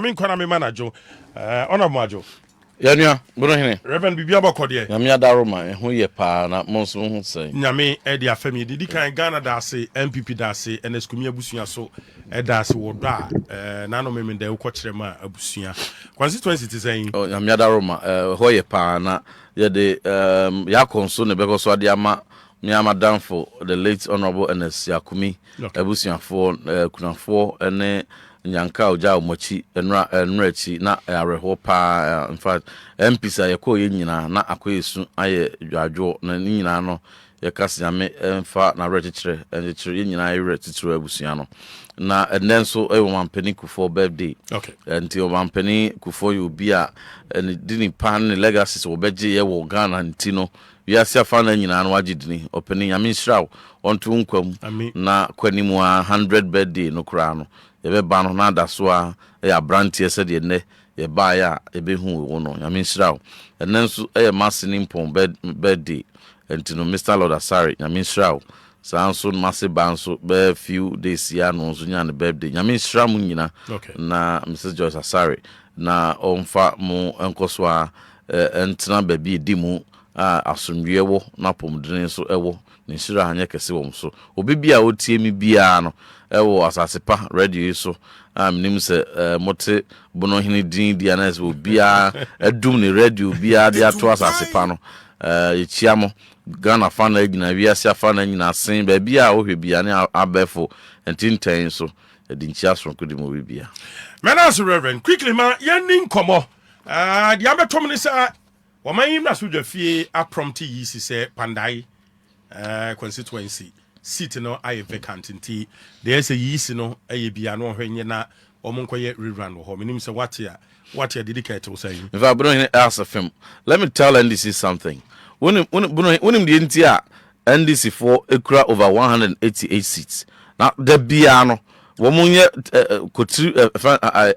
mean, Konami manager, honor majo. Yanya, Bonohene. Reverend Bibiaba Cordia. Yamia Daroma, who ye pa, not most won't say. Yame, Edia Femi, did you Ghana Dasi, MPP Dasi, and Escumia Busia so, Edasi would die. Nano Memen de Ukotrema Abusia. Constituency is saying, Oh, Yamia Daroma, Hoye pa, na, ye de Yakon soon, because Wadiama, Miama down for the late Honorable NS Yakumi, Abusia for Kunafo, and Nyanka Oja Mochi Enrechi na areho pa in fact MPs ayeko nyina na akoyesu aye dwadwo na nyina no yekase ame emfa na regitre enchire nyina aye retitro abusua no na enenso mampani kufo birthday okay enti mampani kufo you bi a dini pan legacy so beje ye wo Ghana ntino wiase afa na nyina no agidini opani nyame nhyiraw onto nkwam na kwanimu 100 birthday no kura no yebe bano na dasoa ya brantie se de ne ye ba ya ebe hu wo no nyame nhyiraw enenso masini mpon birthday entino Mr Lord Asare nyame nhyiraw sanso masse banso be few days ya no so nya ne birthday nyame nhyiraw mu nyina na Mrs Joyce Asare na omfa mu enkoso a entina baby di mu asomdwe wo na pomdene so ewo ne nhyira hanye kese wo so obi a otie mi bia no ewo AsaasePa Radio so nim se mote Bonohene din dia na se obi a edum ne radio bia dia to AsaasePa no yichiamo Ghana fan na gina wiase fan na nyina sen ba bia a ohwe bia ne abefo entinten so edinchia so kodi mo bia Menas Reverend quickly ma yenin komo dia betom ni sa Wamayim na suja fie a prompti yisi se pandai constituency seat no aye vacant nti there's a yisi no aye bia no hwenye na omonkoye rerun wo ho menim se what ya dedicate to say if I bring ask of him let me tell NDC something when the ntia NDC for Accra over 188 seats now the bia no womunye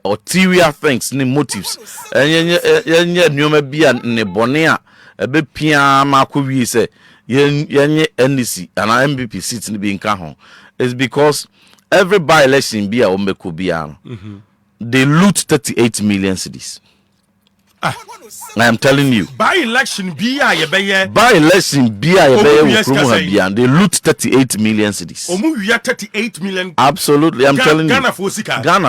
ulterior things ni motives yenye nyoma bia ne bone a ebe pia makowi se yenye NDC and MPP seats ni bi nka ho is because every by election bia o meko bia they loot 38 million cedis. I am telling you. By election bia ye beye they loot 38 million cedis. Omu wi 38 million. Absolutely, I'm telling you. Ghana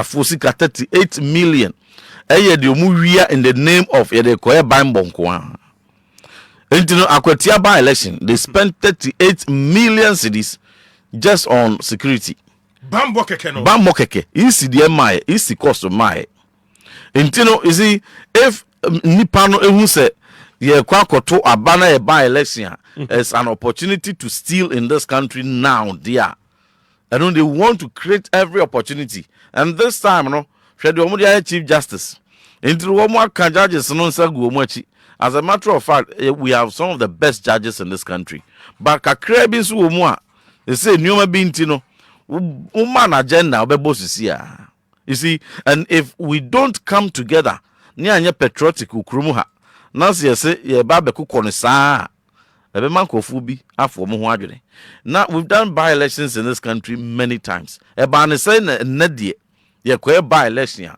Fosika 38 million. Eye de omu wi in the name of ye de koye bambonko a. Entino akwatia by election they spent 38 million cedis just on security. Bambo keke no. Bambo keke. Isi de mai, isi cost mai. Entino you see if Nipano ehun se ye kwakoto abana e by election as an opportunity to steal in this country now dear. And they want to create every opportunity. And this time no hwede omo dia chief justice. Into omo aka judges no nsa gu omo achi. As a matter of fact, we have some of the best judges in this country. But kakra bi so omo a they say nyoma bi ntino woman agenda obebo sisia. You see, and if we don't come together ni anya patriotic ukrumu ha na se yese ye ba bekukọ ne saa ebe mankofu bi afọ mo ho adwene na we've done by elections in this country many times e ba ne say na de ye ko by election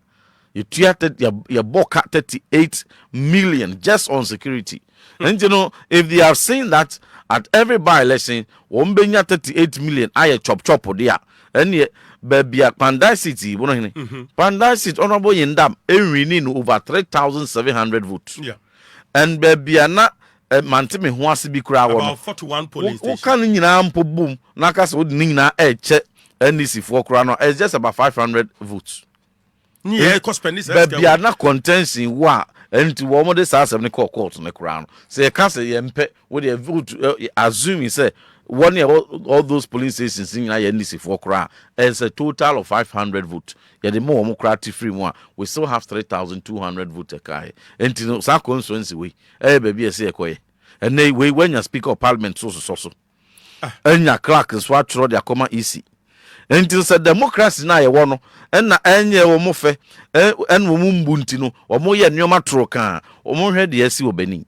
you treated your boka 38 million just on security. And you know if they have seen that at every by election won benya 38 million aye chop there and ye baby Pandai City, Pandai City, Honorable Yindam, winning over 3,700 votes. Yeah. And baby na Mantime Huasi be crowd about 41 police stations. Can you ampo boom? Nakas would nina check NDC for crown. It's just about 500 votes. Yeah, cause penis. Baby not contention wa and to one of the South of court on the crown. Say, can't say yempe with a vote, assuming say. 1 year all those police stations in NDC for Accra is a total of 500 votes. Yeah, the more democratic free one, we still have 3,200 votes a kai. And you know, some constituency we, baby, I say a and they when you speak of parliament, so. And your clerk is what throw their comma easy. And you said democracy na ye wono, and na enye womofe, and wumumbunti or more ye nyoma troka, or more head the SC or Benin,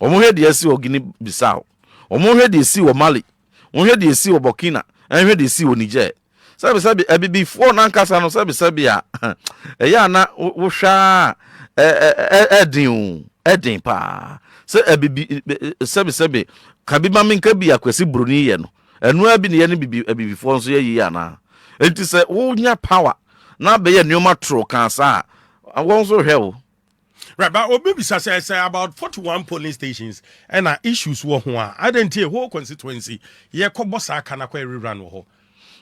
or more head the SC or Guinea Bissau. Omo hwe dey see o Mali, omo hwe dey see o Burkina, and hwe dey see o Niger. sabi before nankasa no sabi a eya na wo hwa edin pa sabi kabi ma menka bi akwasi broni ye no enu abi ne ye ne bibi before nso ye yi ana enti se wo nya power na be ye nneoma tro kan sa won so hwe wo. Right, but Obibisa says about 41 polling stations and issues wo ho a identity whole constituency ye kobosa kana kwa rerun wo.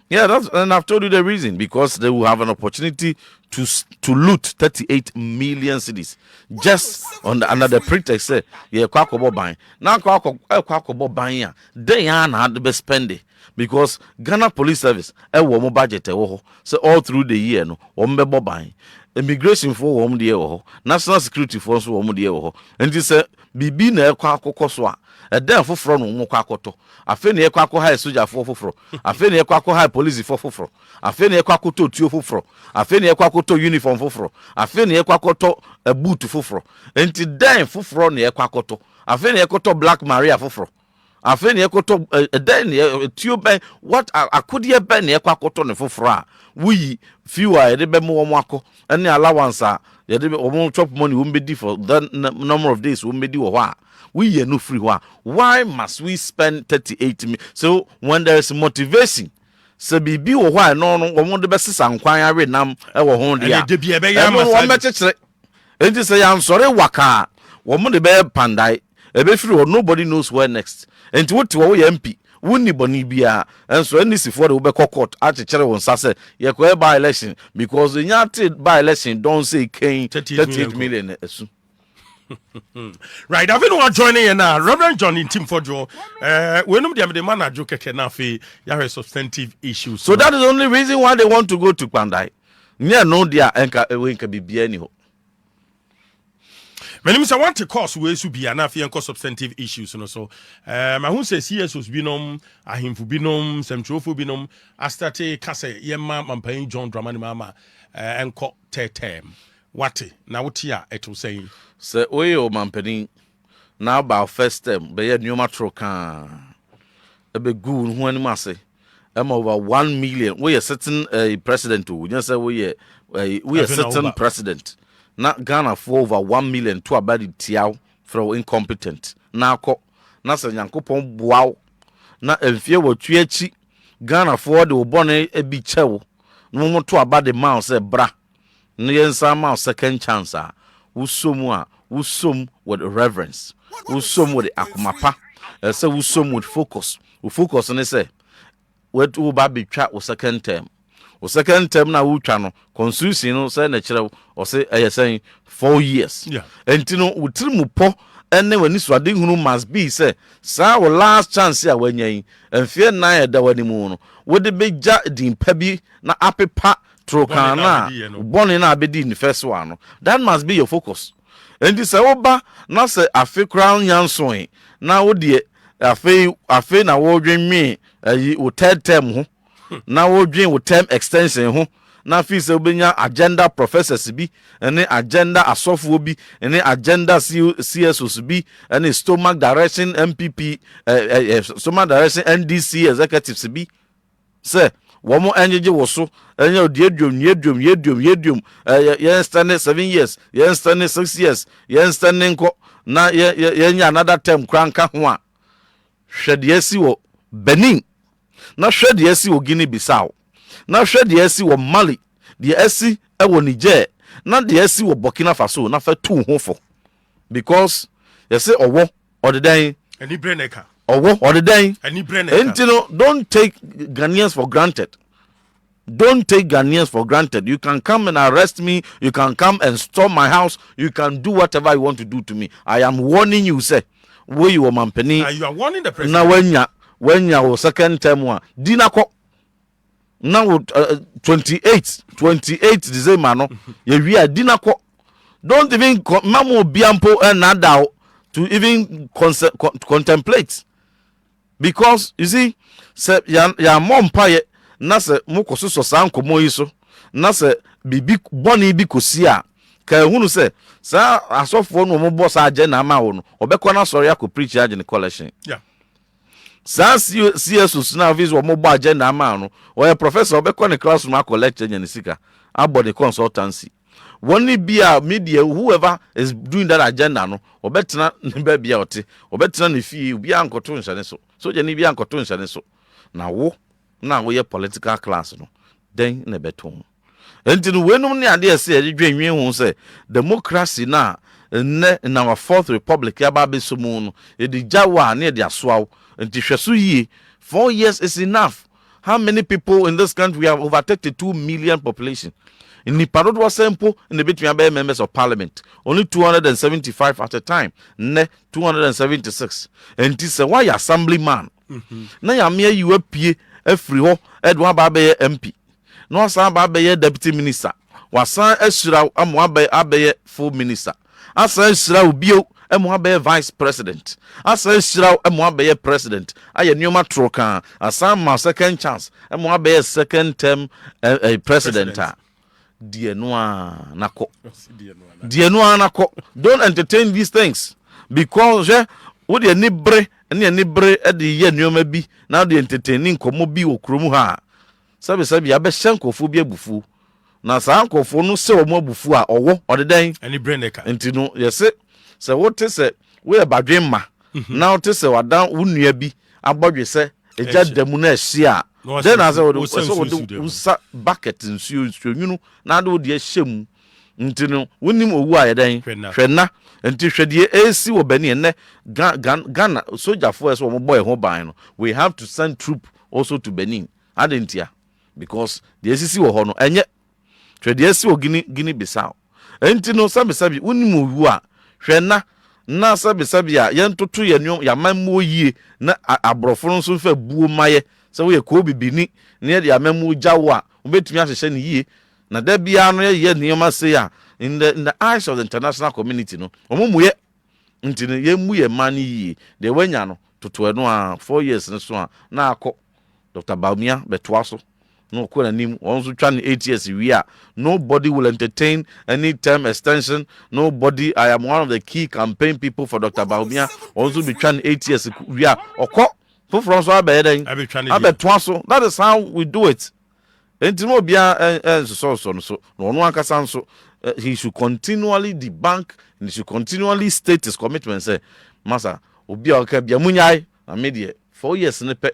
Yeah, and I've told you the reason, because they will have an opportunity to loot 38 million cedis just under the pretext say yeah kwakobo ban. Now kwakobo ban ya they na the spend it, because Ghana Police Service wo mo budget so all through the year no wo mbebo ban. Immigration for wo mo de wo, national security for so wo mo de wo, and this bibi na ekwa akokọ so a eden foforo no mo kwa akoto afi na ekwa akọ high soldier foforo afi na ekwa akọ high police foforo afi na ekwa akoto tuo foforo afi na ekwa akoto uniform foforo afi na ekwa akoto boot foforo enti den foforo na ekwa akoto afi na ekoto Black Maria foforo afi na ekoto den tuo ben what akodi ben na ekwa akoto ne foforo a we fewer de be mo akọ any allowance a ye de o chop money we be for that number of days we be wo ho we are no free one. Why must we spend 38 million? So when there is motivation, so bibi o why no omo de best sankwan are nam e wo ho dia. De bia be ya masa. Enti say am sorry waka. Omo de be pandai. E be free nobody knows where next. Enti what wo ye MP. Wuni boni bia enso NDC for the be court achechere won sase ye ko by election because the nyate by election don't say 38 million esu. Right, I've been joining you now. Reverend John Ntim Fordjour. We know the man ajo keke na fe ya substantive issues. So that is the only reason why they want to go to Pandai. Nya no dia enka bibia ni ho. Menim say want to cause we su bia na fe enko substantive issues no so. My who say CSOs binom, ahimfu binom, semtrofo binom, astate kase yema mampan John Dramani mama enko term. Wati na wotia eto saying say oyo mampani na about first term be ye nyoma troka e be good ho anim ase over 1 million we are certain president o you say we are certain president na Ghana for over 1 million to abadi tiaw from incompetent na akọ na se Nyankopon boaw na emfie watu achi Ghana for de obone e bi chewo no mo to abadi ma say bra no second chance wusom with reverence wusom with akumapa say wusom with focus we focus on say we to ba betwa o second term na wutwa no constitution no say na kire o say say 4 years enti no wutirimu po ene wani swade hunu must be say sa our last chance ya wanyan enfie na ya da wani mu no we de beja dimpa bi na apepa Trokana, born in Abedi in the first one. That must be your focus. And this oba na say afe crown yansoin. Now dear afe na wo dream me o third term ho. Na wo dream with term extension ho. Na fi se obenya agenda professors bi, any agenda asofo bi, any agenda CSOs bi, any stomach direction MPP stomach direction NDC executives bi. Say Womo enjeje woso enye yedwom yen stand 7 years yen stand 6 years yen stand nko na yen another term kranka ho a hwede asi wo Benin na hwede asi wo Guinea Bissau na hwede asi wo Mali de asi e wo Niger na de asi wo Burkina Faso na fa tu ho fo because you say owo odedan any breneka Owo or the day. And don't take Ghanaians for granted. Don't take Ghanaians for granted. You can come and arrest me. You can come and storm my house. You can do whatever you want to do to me. I am warning you, say. Where you are mampeni. You are warning the president. Now when you second term one. Dinako. Now 28 December no. We are dinako. Don't even mamu biampo and nadao to even contemplate. Because you see, say ya mom paye na se mukoso so sankomo yi so na se bibi boni bi kosia ka hunu se sa asofo no mo boss agye na ma wo no obekọ na sori akọ preach agye ne collection CS na office wo mobile agenda ama no or professor obekọ ne classroom akọ lecture nya ne sika about the consultancy one be a media whoever is doing that agenda no obetena ne ba bia ote obetena ne fie bia ankoto nhane so je ne bia ankoto nhane so na wo ye political class no then ne beton enti no wenum ne ade ese edwenwen hu se democracy na ne na our fourth republic ya ba besomu no edi jawa na edi asoaw enti hweso yi 4 years is enough. How many people in this country have overtaken 2 million population? In the parod was simple in the between members of parliament. Only 275 at a time. Ne 276. And this is why assemblyman. Na ya mere you appear every ho Edward Babe MP. No san Babe deputy minister. Wasan Esra amwabe abe full minister. Asa Esra ubio emwabe vice president. Asa Esra emwabe president. Aye nyoma troka. Asa ma second chance. Emwabe second term president. Dear Noah Nako. Dear Noah Nako. Don't entertain these things. Because would you nibre and your nibre at the year nyoma bi now the entertaining komobi okromuha. Sabi abeshanko phobia bufu. Na sanko fo no se omo bufu a owo odeden any braineka enti no yes se what say we badwen ma na what say wadan wunua bi abodwe se eja damu na ehye a then as so bucket nsuo nwunu na do de ehyem enti no wonim owu a yeden hwena enti hwede esi wo bani ne Ghana soldier for so omo boy ho ban no we have to send troop also to Benin adentia because the ACC wo ho no enye twede esi wo Guinea Bissau enti no sabi unimu wu a hwena na sabi a yentoto yenwom ya mammo yie na abrofo nso fa buo maye se wo ye ko bibini ne de amammo jawo a obetumi ahyehyɛ ne yie na da bia no ye nioma se a in the eyes of the international community no omomuye enti no ye mu ye man yie de wanya no toto no a 4 years no so a na akọ Dr. Baumia betwaso no kwananim onzo twa 8 years we are nobody will entertain any term extension. Nobody. I am one of the key campaign people for Dr. Baumia onzo be twa 8 years we are okọ for so abeden abetwaso. That is how we do it. Entimo bia so no akasa nso he should continually debunk and he should continually state his commitment say masa obi o ka bia munyai na media 4 years ne pe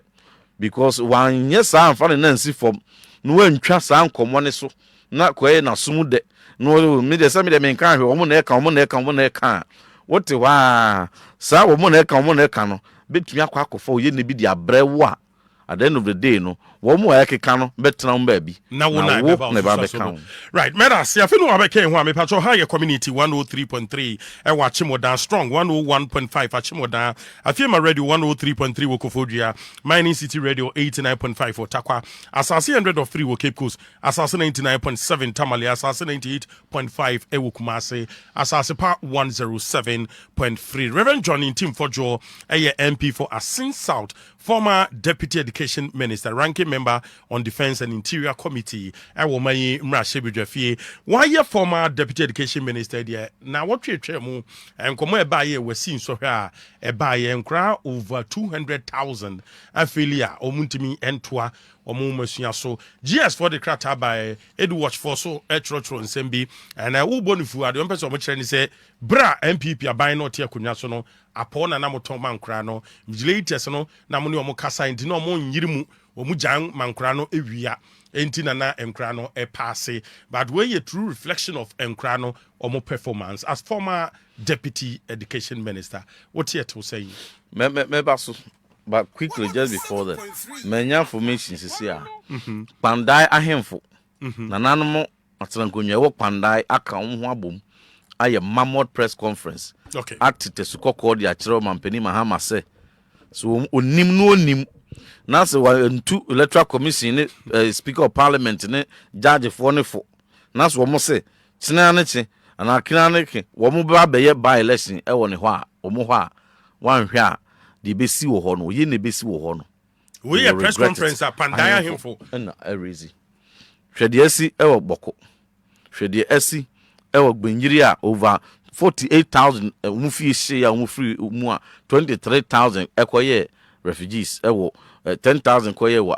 because one yes am fa na nsi form no wantwa san komo ne so na koye na sumu de no media say media men kan hwe omo na e kan wote wa sa omo na e kan no betumi akwa akofo ye ne bi di abrewo a at the end of the day no wo mo ayekeka no betena mba bi na wo na be kan right mera se afi no abeke ho me pacho high community 103.3 e wa Chimodan strong 101.5 Chimodan afi ma radio 103.3 wo Fordjour mining city radio 89.5 for Takwa Asaase 103 wo Cape Coast Asaase 99.7 Tamale Asaase 98.5 e wo Kumasi AsaasePa 107.3 Reverend John Ntim Fordjour MP for Assin South, former Deputy Education Minister, ranking member on Defense and Interior Committee. I will my Mrashebidjafie. Why your former Deputy Education Minister there? Now what you chemu and come by we seen so here a buy and crowd over 200,000 affiliate omuntimi entwa omumasua so GS for the crata by Edu Watch for so etro nsembi and I will bonifu ade on person mo say bra MPP aban no tie akonya so no apona na moton mankra no vigilators no na mo ne omo kasa enti no omo nyirimu omu jan mankra no ewia enti na enkra no e passe but when a true reflection of enkra no omo performance as former Deputy Education Minister what here to say me baso. But quickly, just before that, many information is here. Pandai ahemfo. Nanano atrankonya wo pandai aka ho abom. Aye mammoth press conference. Okay. At the Sukoko di achiro mampeni mahama se. So onim no onim. Na se wa ntu electoral commission speaker of parliament ne judge for ne fo. Na so mo se kina ne chi ana kina ne ke wo mo ba be ye by election e wo ne ho a wo mo ho a wan hwe a the besi wo ho no ye ne besi wo ho no we a press conference a pandaya himfo na erezi hwede asi e wo boko hwede asi e wo gbenyiri a over 48,000 mu fi hye ya mu free mu a 23,000 ekoye refugees 10,000 koye wo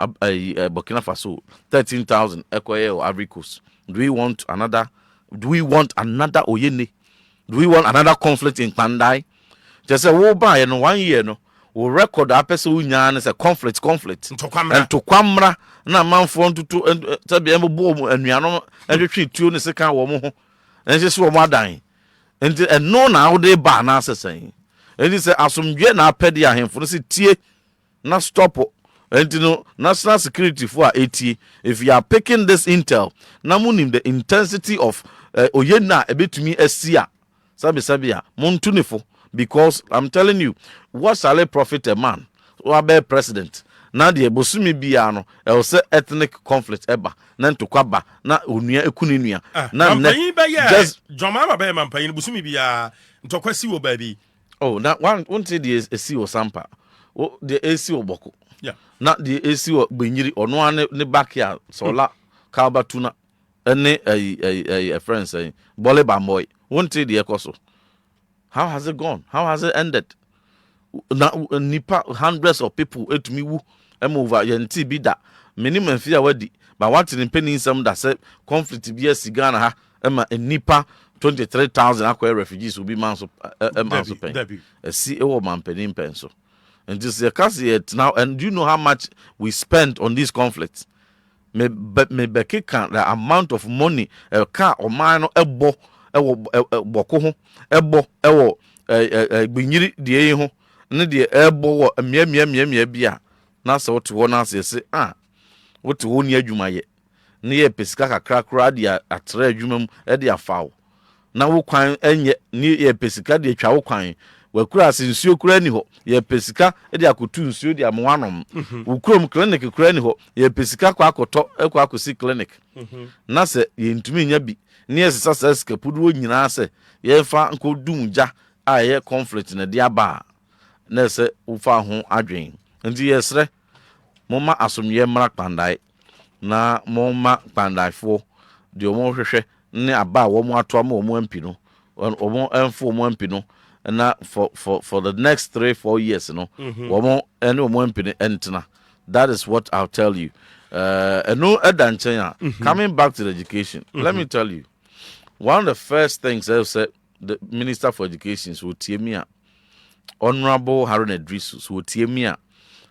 Burkina Faso, 13,000 koye wo Ivory Coast. Do we want another Oyene? Do we want another conflict in Pandai? Just say wo ba no 1 year no we record a person who nya na say conflict and to kwamra na manfo ntutu tabi embo anuano ehwehwe tuo ne seka wo mo ho ense wo mo adan enti eno na wo de ba na asesan enti say asomdwe na apede ahemfo no se tie na stop enti no national security for etie. If you are picking this intel na munim the intensity of oyena ebetumi asia sabia montunefo. Because I'm telling you, what shall it profit a man who are president? Now the Bosumi Biano, I say ethnic conflict eba, nan to kwaba, na unia ekuninia. Na just Jomama be man payin Bosumi Bia to kwesi wo baby. Oh, that one say the AC or Sampa. Oh, the AC or Boko. Yeah. Not the AC or Binyiri or no one ne backyard, sola, Kalbatuna, a friend saying, Bole Bamboy, won't say the Ekoso. How has it gone? How has it ended? Now, Nipa, hundreds of people to me who am over Yanti Bida, minimum fear wedi, but what in penny some that said conflict be a cigana, Emma and Nipa 23,000 aqua refugees will be months of paying. A CEO man penny pencil. And this is a case yet now, and do you know how much we spent on these conflicts? Me can't the amount of money a car or mine or a bo. Boko ho ebo ewo gbinyiri die ho ne de ebo wo mia bia na se wote wo na se wote wo ni adwuma ye ne ye pesika kakra de atre adwuma mu e de afawo na wo kwan enye ne ye pesika de atwa wo kwan wakura asensuo kura ni ho ye pesika e de akotu nsuo de amwanom wo kurom clinic kura ni ho ye pesika kwa akoto ekwa akosi clinic na se ye ntumi nya bi ne esasa skapudu nyina se ye fa nkodumja a ye conflict na dia ba na se ufa ho adwen nti yesre moma asomye mra kpandai na moma kpandaifo de omo hwehwe ne aba wo mo ato ma omo ampi no omo enfo omo ampi no na for the next 3-4 years no omo ene omo ampi ne entna. That is what I'll tell you. No edanchen coming back to the education. Let me tell you, one of the first things I said, the Minister for Education will tell me, Honorable Harun Idrisu will tell me,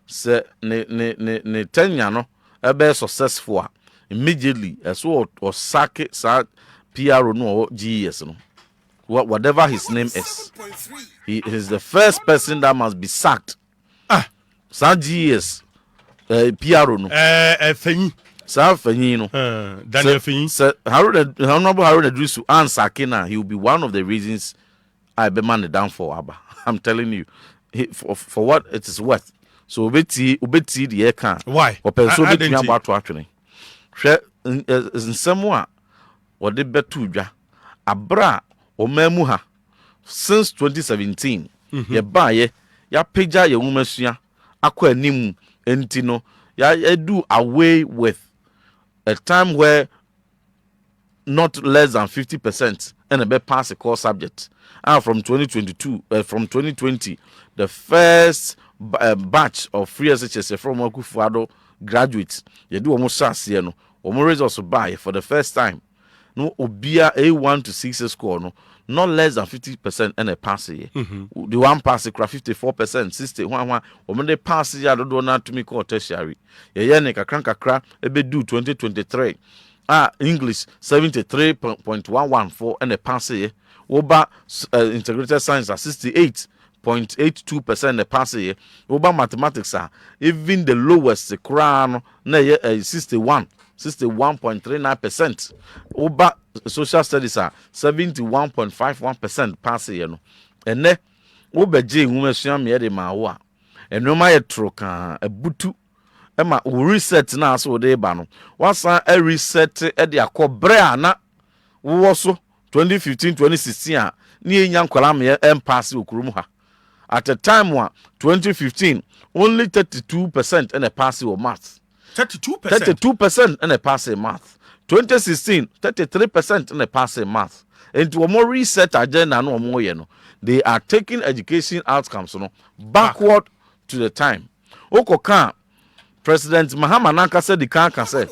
say ne tenure no ebe successful immediately as well or sack PRO no or GES no, whatever his name is, he is the first person that must be sacked. Sa GES PRO no Fenyi Sa Fenyi no Daniel Fenyi. Honorable Harun Idrisu and Sakina, he will be one of the reasons I be man down for Abba. I'm telling you, for what it is worth. So ubeti the air can. Why? Or person be about to actually. Share in somewhere or the betuja abra or memuha since 2017. Ye buy ya peja ye womansia akwa nim entino ya do away with a time where not less than 50% and a be pass a core subject. And from 2020, the first batch of free SHS from Okufuado graduates, you do almost SARS, almost results buy for the first time. No, Obia A1 to 6 score, no, not less than 50% and a pass here. The one pass, 54%, 61, when they pass, I don't know to me call tertiary. Yaneka Crankakra, ebe do 2023. English 73.114 and a pass here. Oba integrated science at 68.82% a pass here. Oba mathematics are even the lowest crown 61.39%. Oba social studies are 71.51% pass here. No, and ne oba J woman me de mawa. And no my troka a butu. Emma reset na so de ba no. Wasa a reset e de akobra na wo so 2015-2016 ni enya nkwala me pass okurum ha. At the time 2015 only 32% and a pass or math. 32% and a pass in math. 2016 33% and a pass in math. And to a more reset agenda no more they are taking education outcomes backward to the time. Okoka President Mahama Nanka said the Kanka said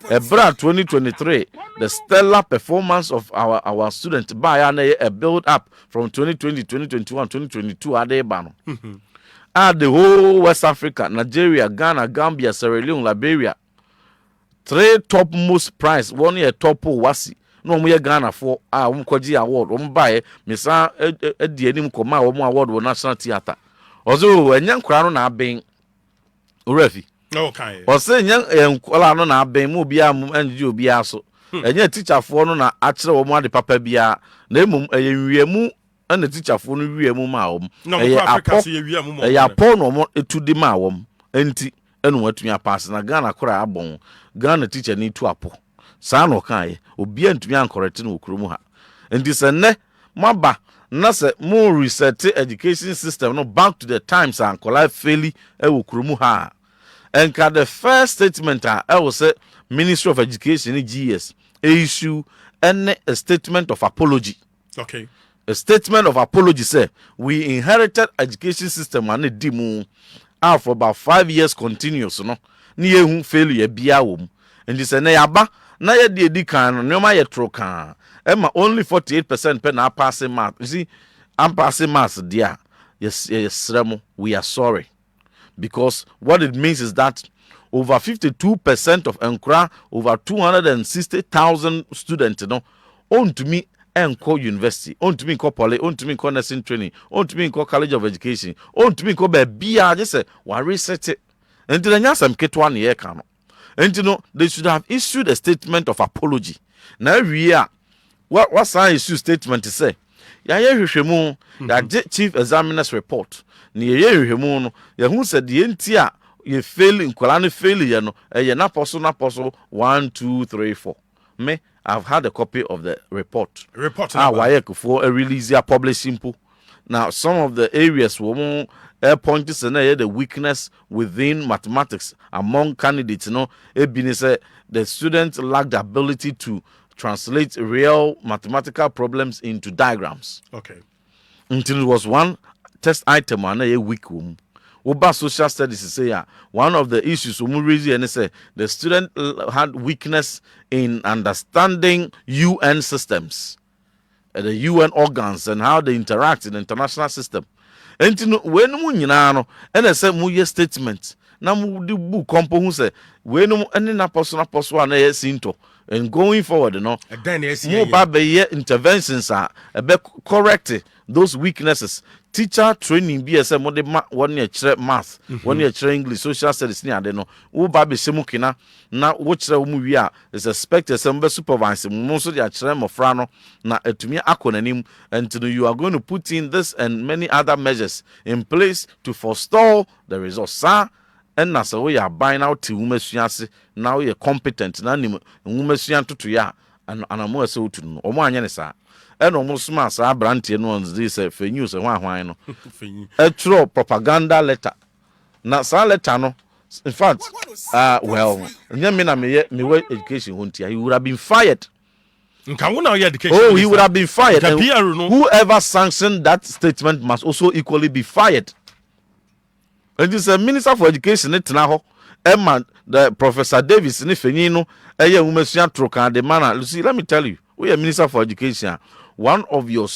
Ebra 2023, the stellar performance of our student by a build up from 2020, 2021, 2022 at Ebano. The whole West Africa, Nigeria, Ghana, Gambia, Sierra Leone, Liberia, 3 top most prize, 1 year top wasi. No more Ghana for Umkoji award, buy Missa Edim Koma, award with National Theatre. Also, a young crown na being Refi. Okay. Or say young Colano na being Mubia and you be also. And yet teacher for no actual one the papa bia, name a yemu and the teacher for no maum. No, Africa, a pon or more to the maum, and what me a pass na Ghana cry bon. Ghana teacher need to apple. Sano kai, obient to me ancoretin ukrumuha. And this and ne, maba. Nasa more reset education system no back to the times and collide fairly ukrumu and the first statement I will say Ministry of Education GS issue and a statement of apology. Okay. A statement of apology say we inherited education system and a demo out for about 5 years continuous no near whom failure biawum and this and yaba na ye de dikan no ma ye trokan. Emma only 48% pen are passing math. You see, I'm passing math, dear. Yes, Remo, we are sorry. Because what it means is that over 52% of Accra, over 260,000 students, own to me Enco University, own to me Poly, own to me nursing training, own to me College of Education, own to me BIA, just say, why reset it? And then you some K1 year can. And they should have issued a statement of apology. Now we are. What's our issue statement to say? Ya hwehwemu that chief examiner's report. Ni ye hwehwemu no ya hu said the entia ye fail in kwala fail ye no na poso 1 2 3 4. Me I've had a copy of the report. Why for a release ya publishing po. Now some of the areas were points and the weakness within mathematics among candidates say the students lacked the ability to translate real mathematical problems into diagrams. Okay. Until it was one test item and a week. Oba social studies say one of the issues and say the student had weakness in understanding UN systems, the UN organs and how they interact in the international system. And when and I say mu statement. Na mu di book compo who say when any na person and sinto. And going forward, more interventions are correct those weaknesses. Teacher training BSM 1 year math, 1 year English, social studies near the no. Baby Semukina, now watch the movie is expected some supervising most of the Achrem of Frano, na to me acronym, and you are going to put in this and many other measures in place to forestall the results, sir. And na so we are buying out to umesiasi now you're competent na nim umesian to ya and amo so to no omo anya ne sa and almost mass abrantie no on this for news hwan no a true propaganda letter na sa letter no in fact well nyame na me education huntia he would have been fired. Oh, he would have been fired. Whoever sanctioned that statement must also equally be fired. And this Minister for Education Emma the Professor Davis Nifenino Umesian Trokan the manner. Lucy, let me tell you, we are Minister for Education. One of your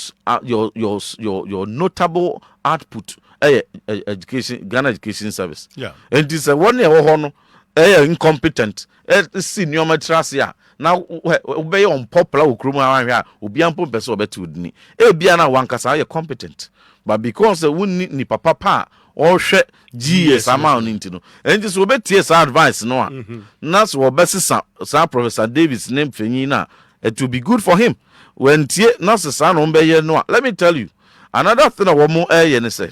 notable output education Ghana Education Service. Yeah. And this 1 year hono incompetent. Senior matrasia. Now obey on popular ukruma obi ampo pese obetu dini. Bia na wankasa you competent. But because the wouldn't ni papa or share GS amount into no. And this will be TS advice no. That's what best Sir Professor Davis name Fenina. It will be good for him. When tie not the son on be no. Let me tell you. Another thing I want more air say.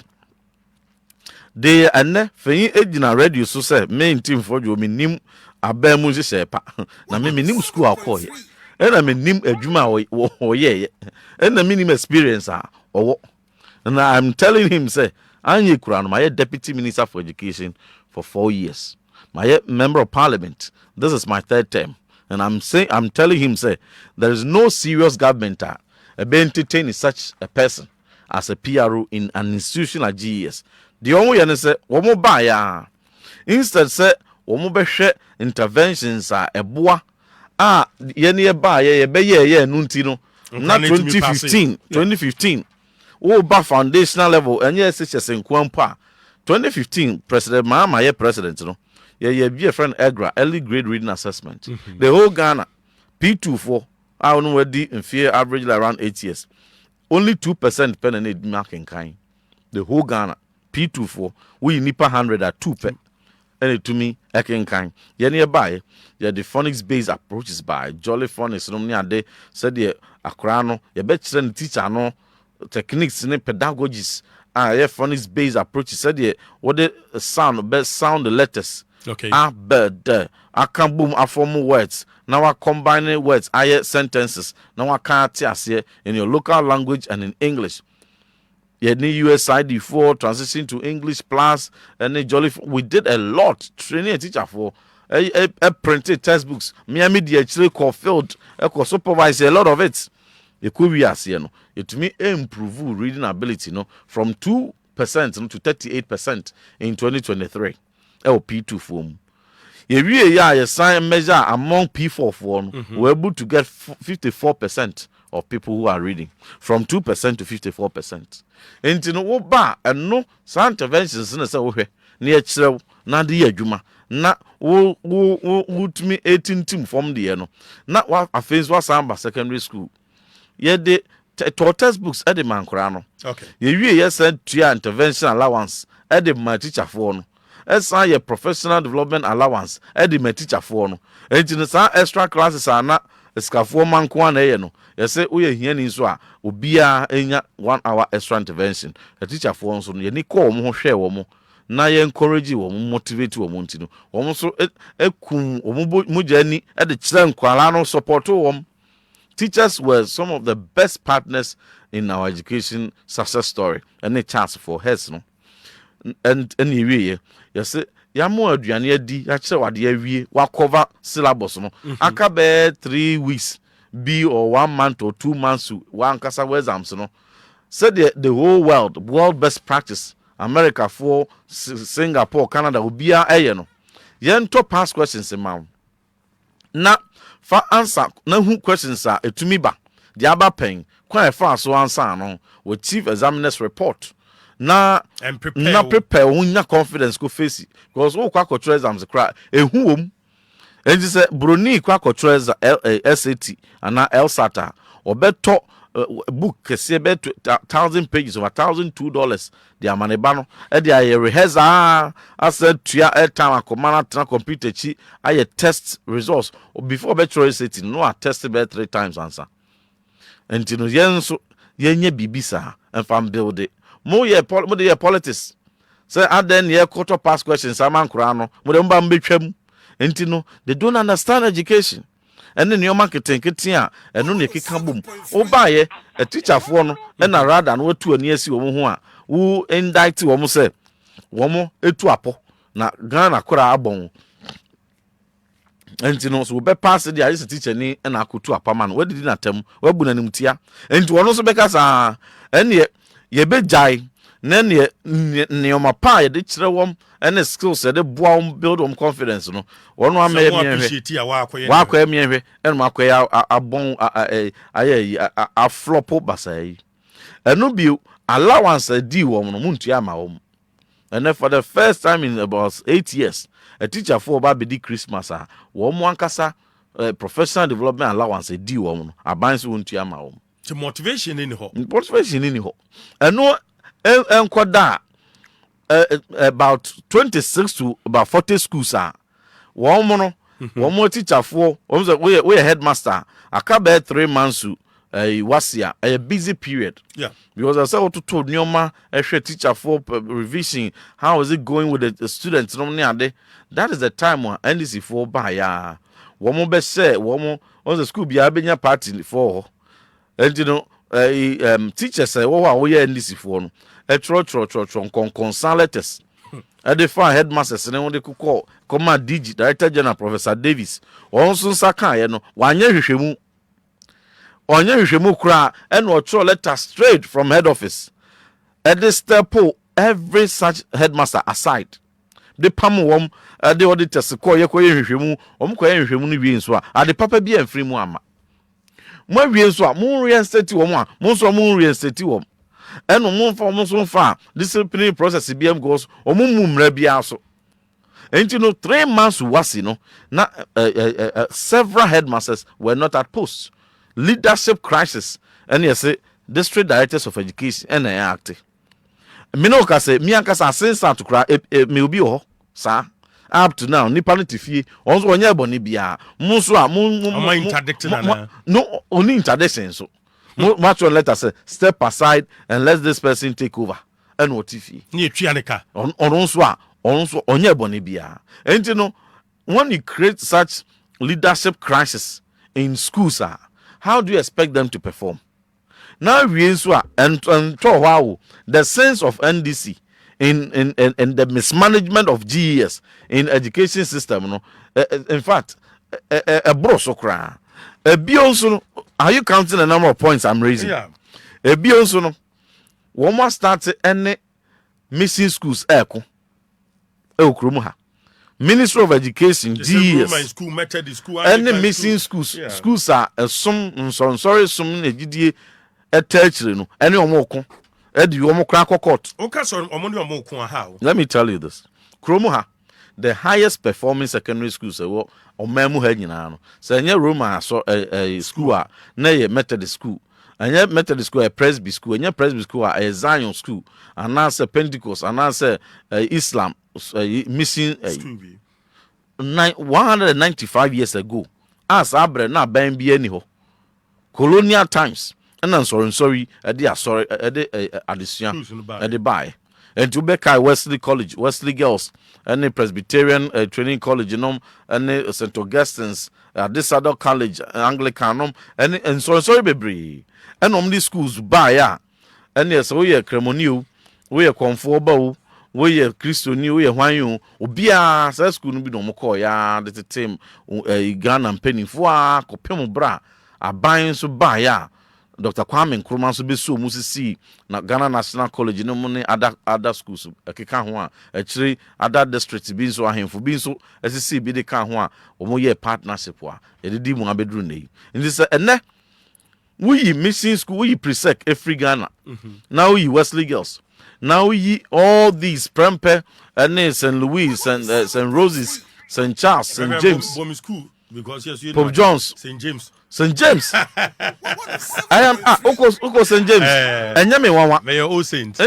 They and Fenny Edina radio so say me Ntim Fordjour me nim abemu je pa. Na me nim school akọ ye. And I me nim adwuma o ye. And na me nim experience or and I'm telling him say Anye Kuran, my Deputy Minister for Education for 4 years. My Member of Parliament. This is my 3rd term. And I'm telling him, say, there is no serious government entertaining such a person as a PRO in an institution like GES. The only one say, "Womo baya instead say wɔn bɛhwɛ interventions a ɛboa yɛne yɛba yɛbɛyɛ no nti no na 2015 woba foundational level ɛnyɛ ɛsɛ nkoa mpo a 2015 president Mahama yɛ president no be a friend Accra early grade reading assessment the whole Ghana P2 for I don't know in fear average around 8 years only 2% pen and need marking kind the whole Ghana P2 for we nipa 100 at 2 pen and it to me I can kind nearby the phonics based approaches by Jolly Phonics no near day said the Accra no you bet send teacher no techniques and pedagogies phonics based approaches said the what the sound best sound the letters okay I can boom a formal words now I combine words sentences now I can't here in your local language and in English USID for transition to English plus and jolly we did a lot training a teacher for a printed textbooks Miami actually fulfilled supervise a lot of it. It could be as you know, it to me improve reading ability, from 2% to 38% in 2023. P2 form. You sign measure among P4 form, we're able to get 54% of people who are reading from 2% to 54%. And you know what bar and no some interventions in a near Chile, not the Juma. Na wo to me 18 team from the no. Not what a face was secondary school. The textbooks at the man crano. Okay. You send to your intervention allowance at the my teacher for no. As I a professional development allowance at the my teacher for no. And in the extra classes are not a scaffold man kwan no. You say we here in so ubia enya 1 hour extra intervention. A teacher for so you need call mo share wo mo. Na ye encourage wo motivate wo nti no. Wo so ekum wo mo jani e de kire nkwala no support wo. Teachers were some of the best partners in our education success story and a chance for heads no and anyway you say ya mo aduane adi ya kire wade awie wa cover syllabus no aka be 3 weeks be or 1 month or 2 months one kasa exams no said the whole world best practice America for Singapore Canada obia eye no yen to pass questions in na fa answer na who questions are etumi ba the aba pen kwa fa so answer no with chief examiner's report na prepare unya confidence go face because who kwa control exams cry ehu wom and say broni kwa control SAT ana LSAT obeto book kese be 1,000 pages over $1,002 the amaneba no e dey rehearse said tua airtime akomana tena computer chi aye test results before be try SAT no a test be 3 times answer and you know yenso yenye bibisa and fam build it mo ye politics say and then ye quarter pass questions amankura no mo de mba mbetwam and you know they don't understand education. And then your marketing kitia and no kika boom. O buy a teacher for no and a rather and what to a near see who indict to almost say womo etu apo na Ghana kura abon. And you know so be pass the is teacher ni and akutu apaman. Where did not tell we bunanimtia and to one also because and ye be jai then ye neoma pa ye de kire wom and skills the boa build confidence no one one me appreciate wa kwa me hwe and makoya abon a flop basai eno bi allowance di wom no muntu ama wom and then for the first time in about 8 years a teacher for ba be Christmas wom ankasa professional development allowance di wom no abanse wontu ama wom the motivation in ho eno enkoda about 26 to about 40 schools are one more teacher for we headmaster akabe 3 months wasia a busy period because I said to told Nyoma a teacher for revision how is it going with the students that is the time when NDC for by one more best say one more on the school be a party for and you know teachers say oh we NDC for no a tro concern letters at the far headmasters and when they could call command DG Director General Professor Davis also saka no wanye hwehwemu onye hwehwemu kra and what throw letter straight from head office at this step every such headmaster aside de pam wom de auditors ko ye hwehwemu ko ye hwehwemu no wie nso a ade papa bi amfiri mu ama mo wie nso a mo reinstate wom a mo nso mo reinstate wom eno mo nso fa disciplinary process bi am goes o mo mumra bia so enti no 3 months wasi no na several headmasters were not at post. Leadership crisis and yes district directors of education and active me no ka say me anka sa Assin South kra me obi ho sa up to now nipa no tifie onso onye boni bia mo so a mo interdict na no only interdiction so much one letter say step aside and let this person take over and what tifie ni etwa ne ka onso onye boni bia enti no when you create such leadership crisis in schools how do you expect them to perform? Now we and the sense of NDC in the mismanagement of GES in education system, no. In fact, a brosokra. A bionso. Are you counting the number of points I'm raising? Yeah. A bionso no. One more start any missing schools. Eko. Eukrumu Ministry of Education, GES, school, method school, any missing schools. Yeah. Schools are some negidi a tertiary no. Any omoko. Edi omoko court. Okay, so omoko how? Let me tell you this. Kromoha, the highest performing secondary schools o memu ha nyina no. Say nye Roma so school a na ye Methodist school. Anya Methodist school a Presby school, anya Presby school a Zion school, anase Pentecost, anase Islam missing 195 years ago. As abre na ban bi ani ho. Colonial times. And sorry, addition, buy. And to Becca Wesley College, Wesley Girls, and the Presbyterian Training College, and St. Augustine's, this other college, Anglicanum, and sorry, baby. And these schools buy, and yes, we are Cremoniu, we are Conforbo, we are Christian, we are Wanyu, Ubia, school no be no more, ya, the team, Ghana and Penny for Copemo Bra, are buying so buy, ya. Dr. Kwame Nkrumah so be so musisi na Ghana National College no money other schools ekeka ho a actually other districts bi so ahemfo bi so SC bi de ka ho a omo ye partnership a edidi mu abedru nei nti se ene we missing school we presec every Ghana now we Wesley Girls now we all these Prempe and St. Louis and St. Roses St. Charles St. James because yes you Pope John's St. James I am Oko St. James. And Yami Wawa. May your old saint. I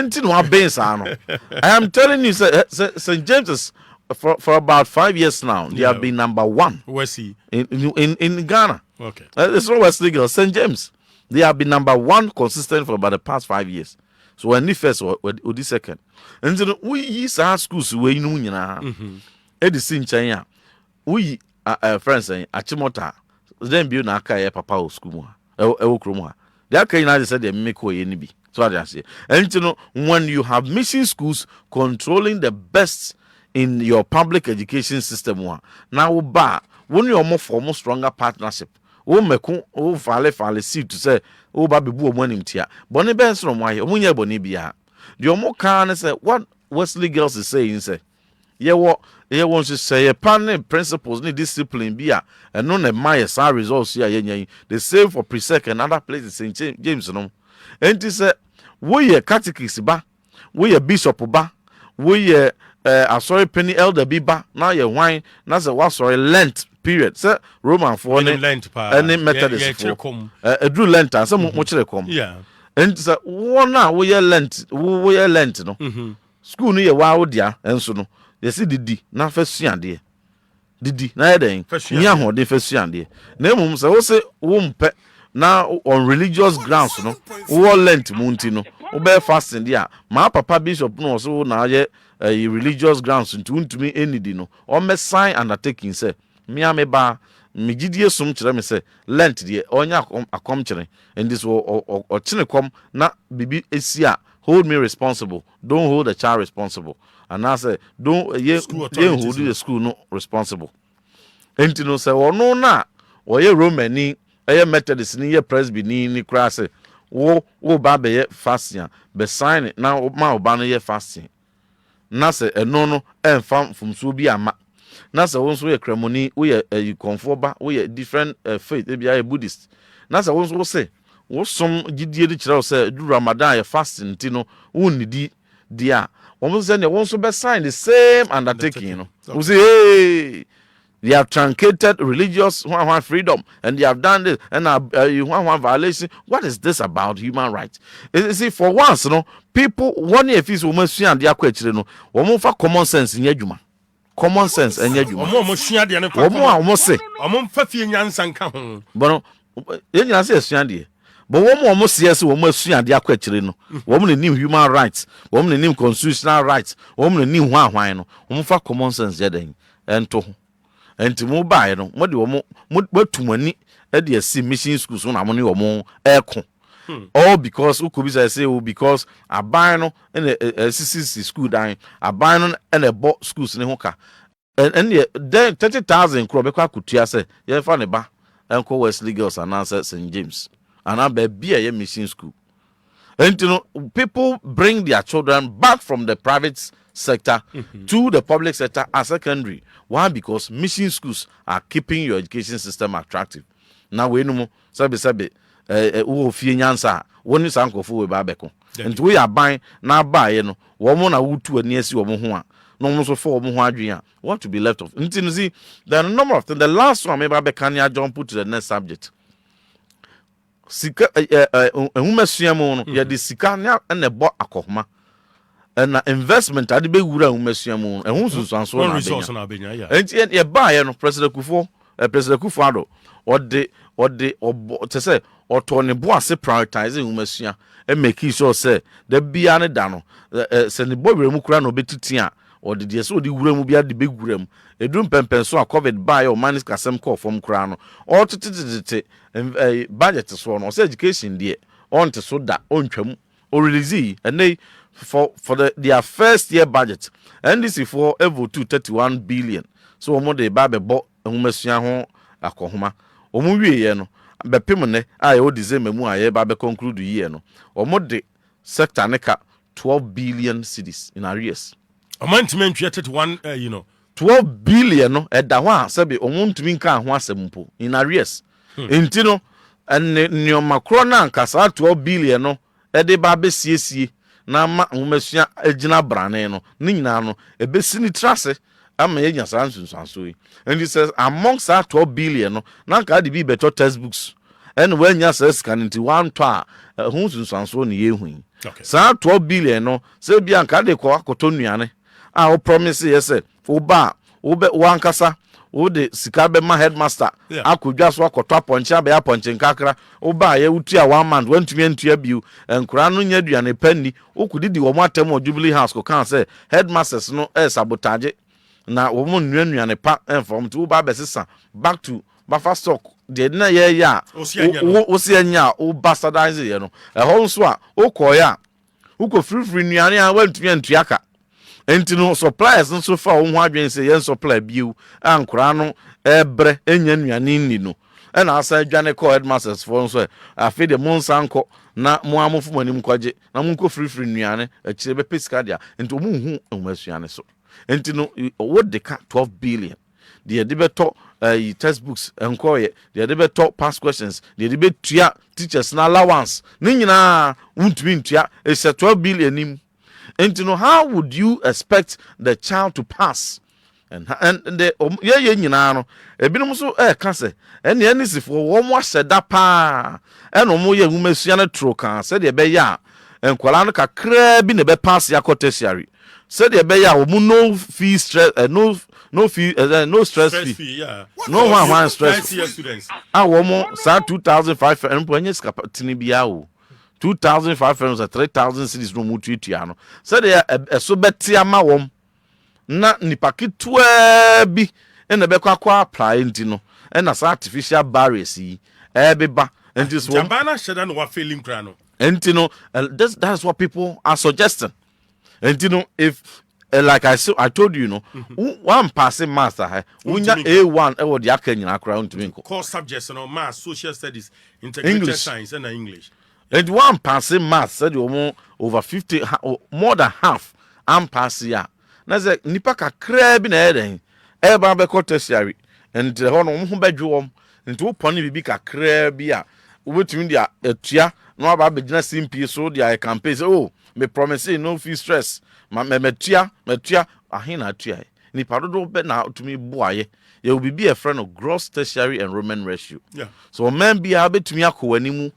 am telling you, St. James is for about 5 years now. They have been number 1. Where's he? In Ghana. Okay. It's not Wesley Girls. St. James. They have been number 1 consistent for about the past 5 years. So when the first or the second. And so we use our schools where you know. Edison China. We friends saying Achimota. Then be na aka papa school e krom they aka na said they make o ye bi so I say and you know when you have mission schools controlling the best in your public education system now ba when you more form stronger partnership o meku o fale see to say o ba bebu o manim tia boni ben so mo aye o nya boni bia the omo kan say what Wesley Girls is saying say ye want to say pan principles need discipline bia and no na my results here yen the same for presec and other places in James no and it say we catechist ba we bishop ba we sorry penny elder bi ba now ye wine na say what sorry Lent period say Roman for Lent pa any Methodist for do Lent and some mo kire kom yeah and say one na we Lent no school no ye wa dia enso no they see didi na fesuande didi na eden nya ho de fesuande na emum se wo se wo mpe na on religious grounds no wo Lent munti no wo be fasting dia ma papa bishop no so na ye religious grounds ntumi enidi no o me sign undertaking say me ameba me gidie sum kire me say Lent de onya akom kire and this o kine kom na bibi esia hold me responsible don't hold the child responsible. And I say, don't ye who do the school no responsible. And you know, say, oh no, na, or ye Roman ni, a Methodist ni, ye Presby ni crass, baby ye fasting, be sign it now, my banner ye fasting. na se eno no emfa fumso bi ama na se won so ye kremoni wo ye konfoba wo ye different faith e bia ye Buddhist na se won so se wo som gidie di kire wo se du Ramadan ye fasting ti no wo nidi dia won se ne won so be sign the same undertaking you know we say hey they have truncated religious freedom and they have done this and you want violation. What is this about human rights? You see, for once, you know, people one if is almost and they are quite you know, for common sense in your common sense and your almost say but you say Shandy. But one more almost yes, almost and they are quite you know, woman new human rights, woman new constitutional rights, woman new one, for common sense, and to Ntim buy no mo de mo tumani e de see mission schools na mo ne omo eko all because ukobi say because aban no and CCC school dan aban no and e bo schools ne ho ka and the 30,000 crore be kwa kutua say ye fa ne ba enko Wesley Girls and answer St James and ba bia ye mission school and you know people bring their children back from the private sector to the public sector as secondary. Why? Because mission schools are keeping your education system attractive. Now we know sabe wo fie nyansa woni sankofo we ba beko nti we are buying na buy you know wo mo na wutu ani asi wo mo ho a no mo so for wo mo ho adwen a what to be left of nti you see there are a number of things. The last one maybe be can ya jump to the next subject sika ehumasuya mo no ya de sika na bo akohoma and investment ade be wura ehumasuya mo no ehun sunsanso na benya ya enti ye buy no President Kufuor ado ode te say oto ne bo ase prioritizing ehumasuya e make sure say the bia ne da no se ne bo wura mu kura no betiti a ode de so ode wura mu bia de be wura mu edum pempen so a covid buy o manis kasem call from kura no all titititi budget so no say education there on to so da ontwam o release and they for their first year budget NDC for evo 231 billion so omo de ba be bo ehumasuya ho akohoma omo wiye no be pem ne aye o December mu aye ba be conclude year no omo de sector ne ka 12 billion cedis in arrears amountment 31 you know 12 billion no eda ho a sebe omo ntumi nka ho asempo in arrears enti no ne makro na nkasa 12 billion no ede ba be siesie na ma ehumasuya agina brane no ni nyina no ebesi ni trase ama yenya sansunsanso yi and he says amongst that 12 billion no na ka de bi better textbooks and when ya says can into one to hunsunsanso ne yehu sa 12 billion no say bia ka de ko akoto nuane a o promise yes wo ba wo be wankasa wo de sika be ma headmaster akodwa so akoto aponche be aponche nkakra wo ba ye wutua 1 month wantumi antua biu enkura no nya duane panni wo kudidi wo matem o Jubilee House ko kan say headmasters no sabotage na wo mo nuane pa inform to ba besesa back to buffer stock de na ye ya wo se anya o bastardize ye no ho nso a wo koya wo ko free nuane a wantumi antuaka enti no suppliers nso fa wo ho adwen se ye supply biu ankura no ebre enya nuane ni no e na asa adwane call headmasters for nso afi de monsanko na mo amofu manim kwaje na mo ko free nuane a kire be pesika dia enti mo hu ehumasuya ne so enti no what the 12 billion the debeto textbooks enkoye the debeto past questions the debetua teachers na allowance ni nyina untumi ntua is 12 billion nim enti no how would you expect the child to pass and the ye nyina no ebinom so ka se ene anisifo wo mo ahyeda pa ene mo ye ehumasuya na tro kan se de be ya enkwala no kakra bi ne be pass ya tertiary said the beya wo no fee stress no fee no stress fee yeah no one stress students wo mo sa 2500 emponye skapatini bia wo 2500 3000 cities no mutuatua no said the so betia ma wo na nipaketua bi ena be kwa apply nti no ena sa artificial barriers yi beba enti so jambana sheda no wa failing kra no enti no that's what people are suggesting. And you know, if like I told you, one passing master, unya A1 e wodi aka nyina akra untumi nko. Core subjects no math, social studies, integrated science and English. And one passing math said over 50 more than half am pass ya. na ze nipa kakra bi na eden e ba be tertiary and ho no ho badwom nti wo pone bibi kakra bi a wobetumi dia atua no aba begina simpi so dia campaign say oh me promise no fee stress metua ahina atua nipa dodo be na utumi boaye ye will be a friend of gross tertiary enrollment ratio. Yeah. So men be abetumi akowanimu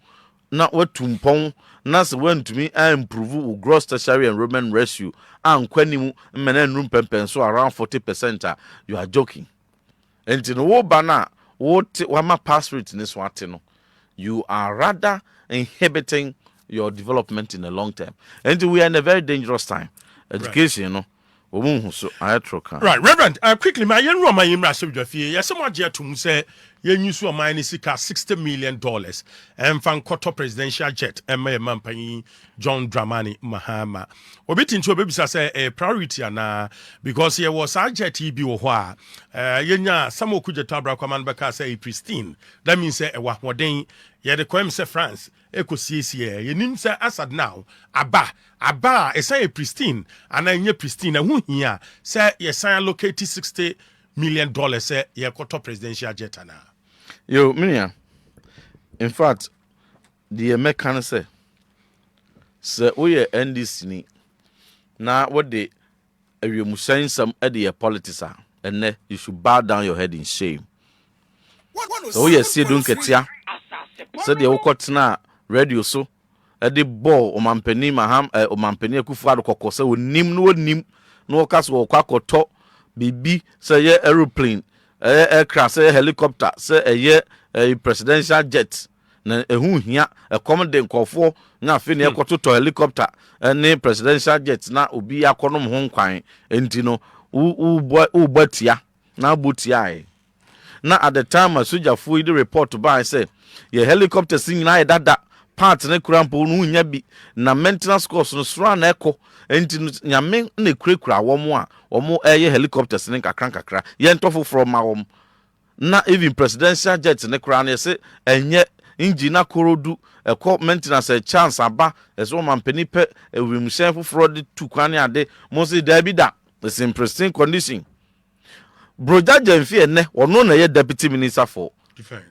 na watumpon na se wantumi improve gross tertiary enrollment ratio ankwanimu mena nrum pempen so around 40%. You are joking. Enti no wo bana wo ma pass rate this one no. You are rather inhibiting your development in the long term. And we are in a very dangerous time. Education, you know. Right, Reverend, quickly, my young Roma in Rasabjafia, yes, someone jet to say, you use your money $60 million and fan quarter presidential jet, and my mampany John Dramani Mahama. Or bit into a baby say a priority, because here was a jet he be wa. Yenya, some could tabra command because say pristine. That means say a wahwading, yet the coim say France. Eko CCA, you nim say Assad now, Aba, say pristine, and I nye pristine, and who here say yes, I allocated $60 million, say ye quarter presidential jet now. Yo, Minia, in fact, the American say we NDC ni na what they you must saying some idea politics and you should bow down your head in shame. So we see don't get ya. So the okotna radio so the ball omampani maham omampani Akufo-Addo kokose onim no kaso kwakoto bibi say aeroplane aircraft say helicopter say a presidential jet na ehu hia a commandant nkofo na afi na ekoto helicopter ne presidential jet na obi akonom ho nkwan enti no u batia na butia na at the time asojafo the report by say your helicopter sing na dada part na kurampo no nya bi na maintenance cost no sura na eko enti nyame na kurakura womo eye helicopters ne kakra ye ntofo from ma na even presidential jet ne kura na say enye engine akorodu eko maintenance a chance aba eso mampani pe ewimsen foforo de tukwane ade mo say da bi da it's in pristine condition. Broja Jemfi ene ono na ye deputy minister for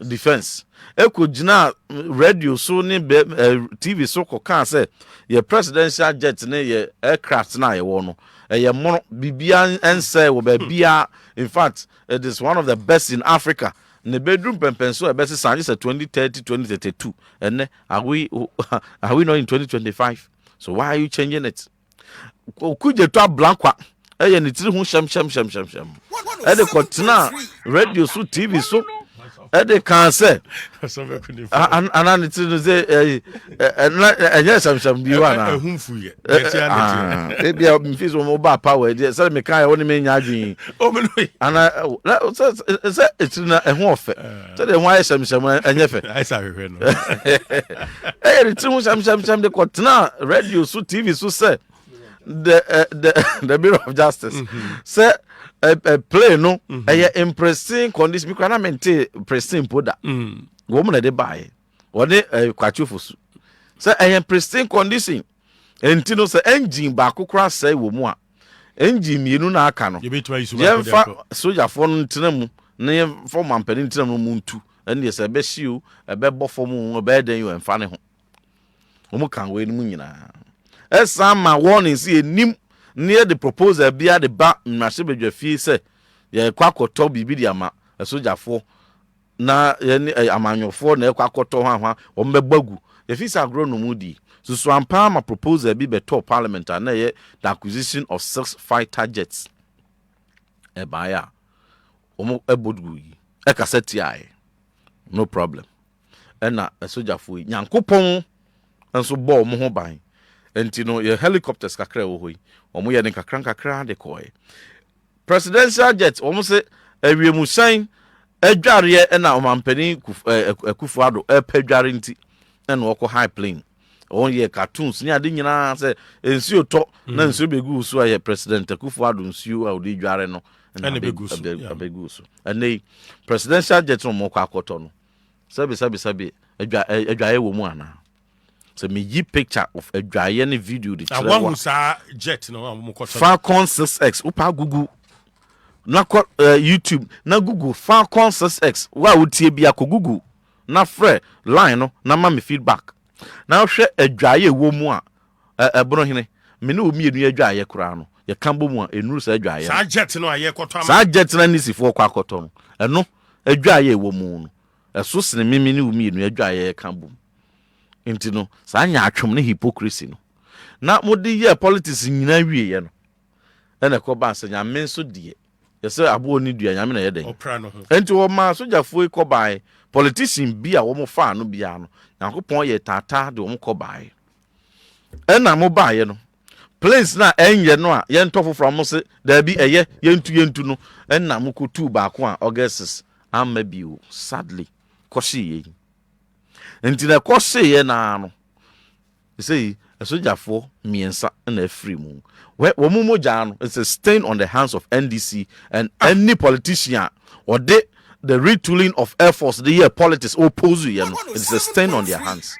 defense. Eko jina radio so ni TV so ko kan say ye presidential jet ne ye aircraft na ye wono ye mono bibia ense wo ba bia. In fact it is one of the best in Africa. Ne bedroom pempenso e best sanji say 2030 2032 and are we not in 2025? So why are you changing it? Kuje to blankwa eye ni tiri hu sham e de kotina radio so TV so e de kan say anan tiri say enye sham bi wa na ehunfu ye e bia mfizo mo ba power dey say me kan e woni me nya adwin o me no ana say etiri na ehu ofe say de hu aye sham enye fe ai sa hwe no e tiri hu sham de kotina radio so TV so say the Bureau of Justice say a play no in pristine condition because na maintain pristine poda wo mo na de buy wo de kwachufusu say in pristine condition enti no say engine ba kokora say wo mu a engine mienu na aka no ye fa soldier for no ntenamu na ye for mampani ntenamu mu ntu ene ye say be shiu e be bofo mu e be den yo emfa ne ho wo mo kan we ni mu nyina esama warning see enim near the proposal bia the ba Asabedwafie say ye kwakoto bibi di ama asojafo na ye amanyofo na kwakoto hwa o mbegbagu ye fi sa agro no mudi so ampa ma proposal bi beto parliament na ye the acquisition of 6 fighter jets e baya o mo ebodgu yi e kaseti ai no problem na asojafo nyankopon enso bo mo ho ban enti no your helicopters kakra wo hoi omo ye den kakra de koy presidential jet omo se awiemu san adware e na omampani Akufo-Addo padware nti e na okọ high plane on ye cartoons ni ade nyina se ensuo to na ensuo begu so aye president Akufo-Addo ensuo a odi dware no na begu so and presidential jet no mo kwa akoto no sabi adware wo mu ana So me yi picture of a dry video the one sa jet no Falcon 6X upa Google na YouTube na Google Falcon 6X wa wotie bia ko Google na frɛ line no na ma me feedback na hwɛ adwaye wo mu a Bonohene me ne omienu adwaye kura no ye kambo mu a enuru sa adwaye sa jet no aye kɔtɔ ama sa jet na nisifo kwa akɔtɔ no ɛno adwaye wo mu no ɛso sene me ne omienu adwaye kambo nti no sa anya atwom ne hypocrisy no na modi ye politics nyina wie ye no ɛna kɔ ba sɛ nyame nso die yɛsɛ abo ni dua nyame na yɛ den enti wo ma sojafo kɔ bae politician bi a wo mo fa no bia no Nyankopɔn yɛ tata de wo mo kɔ bae ɛna mo bae no place na ɛnyɛ no a yɛ ntɔfo from mo se da bi ɛyɛ yɛntu no ɛna mo kɔ tu ba ko a August amma bi o sadly kɔhye yɛ enti na kɔhye yɛ na no sɛ sojafo miensa na afiri mu wo mo moja no it's a stain on the hands of NDC and any politician or the retooling of Air Force the year politics oppose you know it's a stain on their hands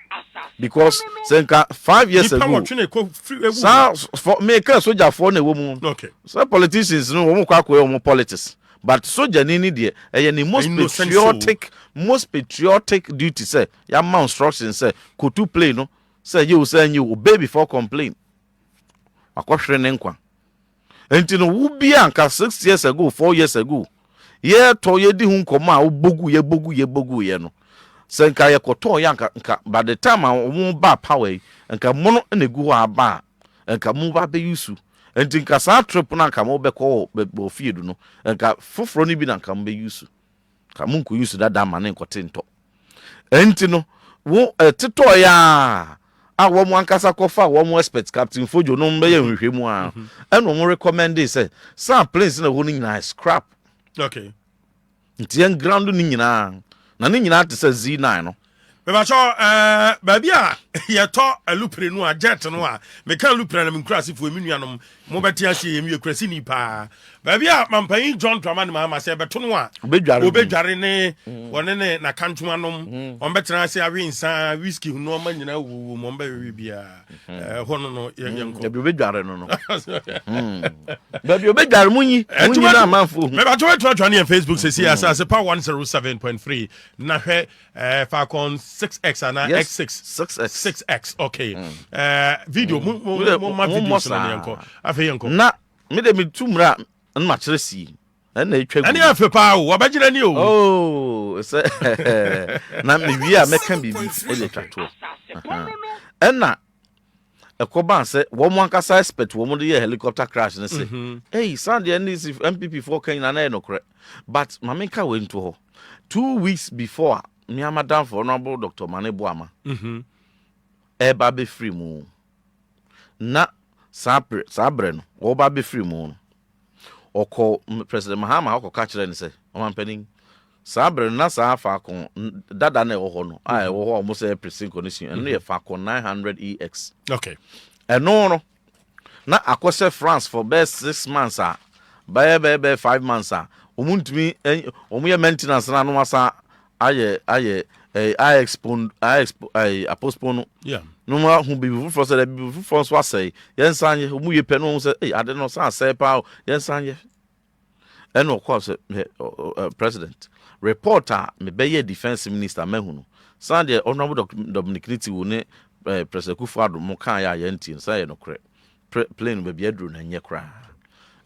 because senka 5 years ago for make soldier for na wo mu okay so politicians no wo mo kwa wo mo politics but soldier ni dey the most patriotic duty say ya ma instructions say ko to play no say you say you obey before complain akohwere ne nkwa enti no wo bia anka 6 years ago 4 years ago ye to ye di hu nkoma a bogu ye no senka ye koto ya anka by the time wo ba power anka mono na gu ho aba anka mu ba be yusu enti nka sa trip na anka mo be ko be field no anka foforo ni bi na anka mo be yusu ka mo nko yusu dada ma ne nkote nto enti no wo tito ya wo mo ankasa kofa wo mo expert Captain Fordjour no mbe ye hwehwemu a eno mo recommend say some place na ho ni nyina scrap okay ntien ground ni nyina na ni nyina te say Z9 no me ba cho ba bia ye to alupre no a jet no a me kan alupre na me nkurase fo eminuanom mo beti ase ye mi ekurasi ni pa ba bia mampan John Dramani ma se beto no a obedware ne wone ne na kantoanom on betena ase awe nsa whisky no ma nyina wo mo ba we bia hono no yenko obedware no ba bi obedware munyi na manfo me ba to ne Facebook se si AsaasePa 107.3 na hwe Falcon 6X and X6X okay video mo ma video so na yenko afi yenko na me de me tumra nma kire si na etwa ani afi pa wo abagina ni o se na me wi a meka bibi e de twato na ekoba se wo mo ankasa expect wo mo de helicopter crash na se hey sound the NDC MPP for Kenya na no kre but mameka we nto ho 2 weeks before me madam for honorable Dr. Maneboama ba be free mu na sabre no wo ba be free mu oko President Mahama oko ka kire ni se o mampanin sabre na sa fa kon dada na ho no ai wo ho mo se precinct condition eno ye fa kon 900EX okay eno no na akose France for best 6 months by 5 months omuntumi omuye maintenance na no asa I postpone yeah no ma hu be for say be for so say yen sanye mu ye pe no say I don't know say pa yen sanye and of course president reporter me be ye defense minister mahunu sande honorable Dominic Niti wo ne president Kufuor mo kan ya yen say no kre plane be adru na nye kra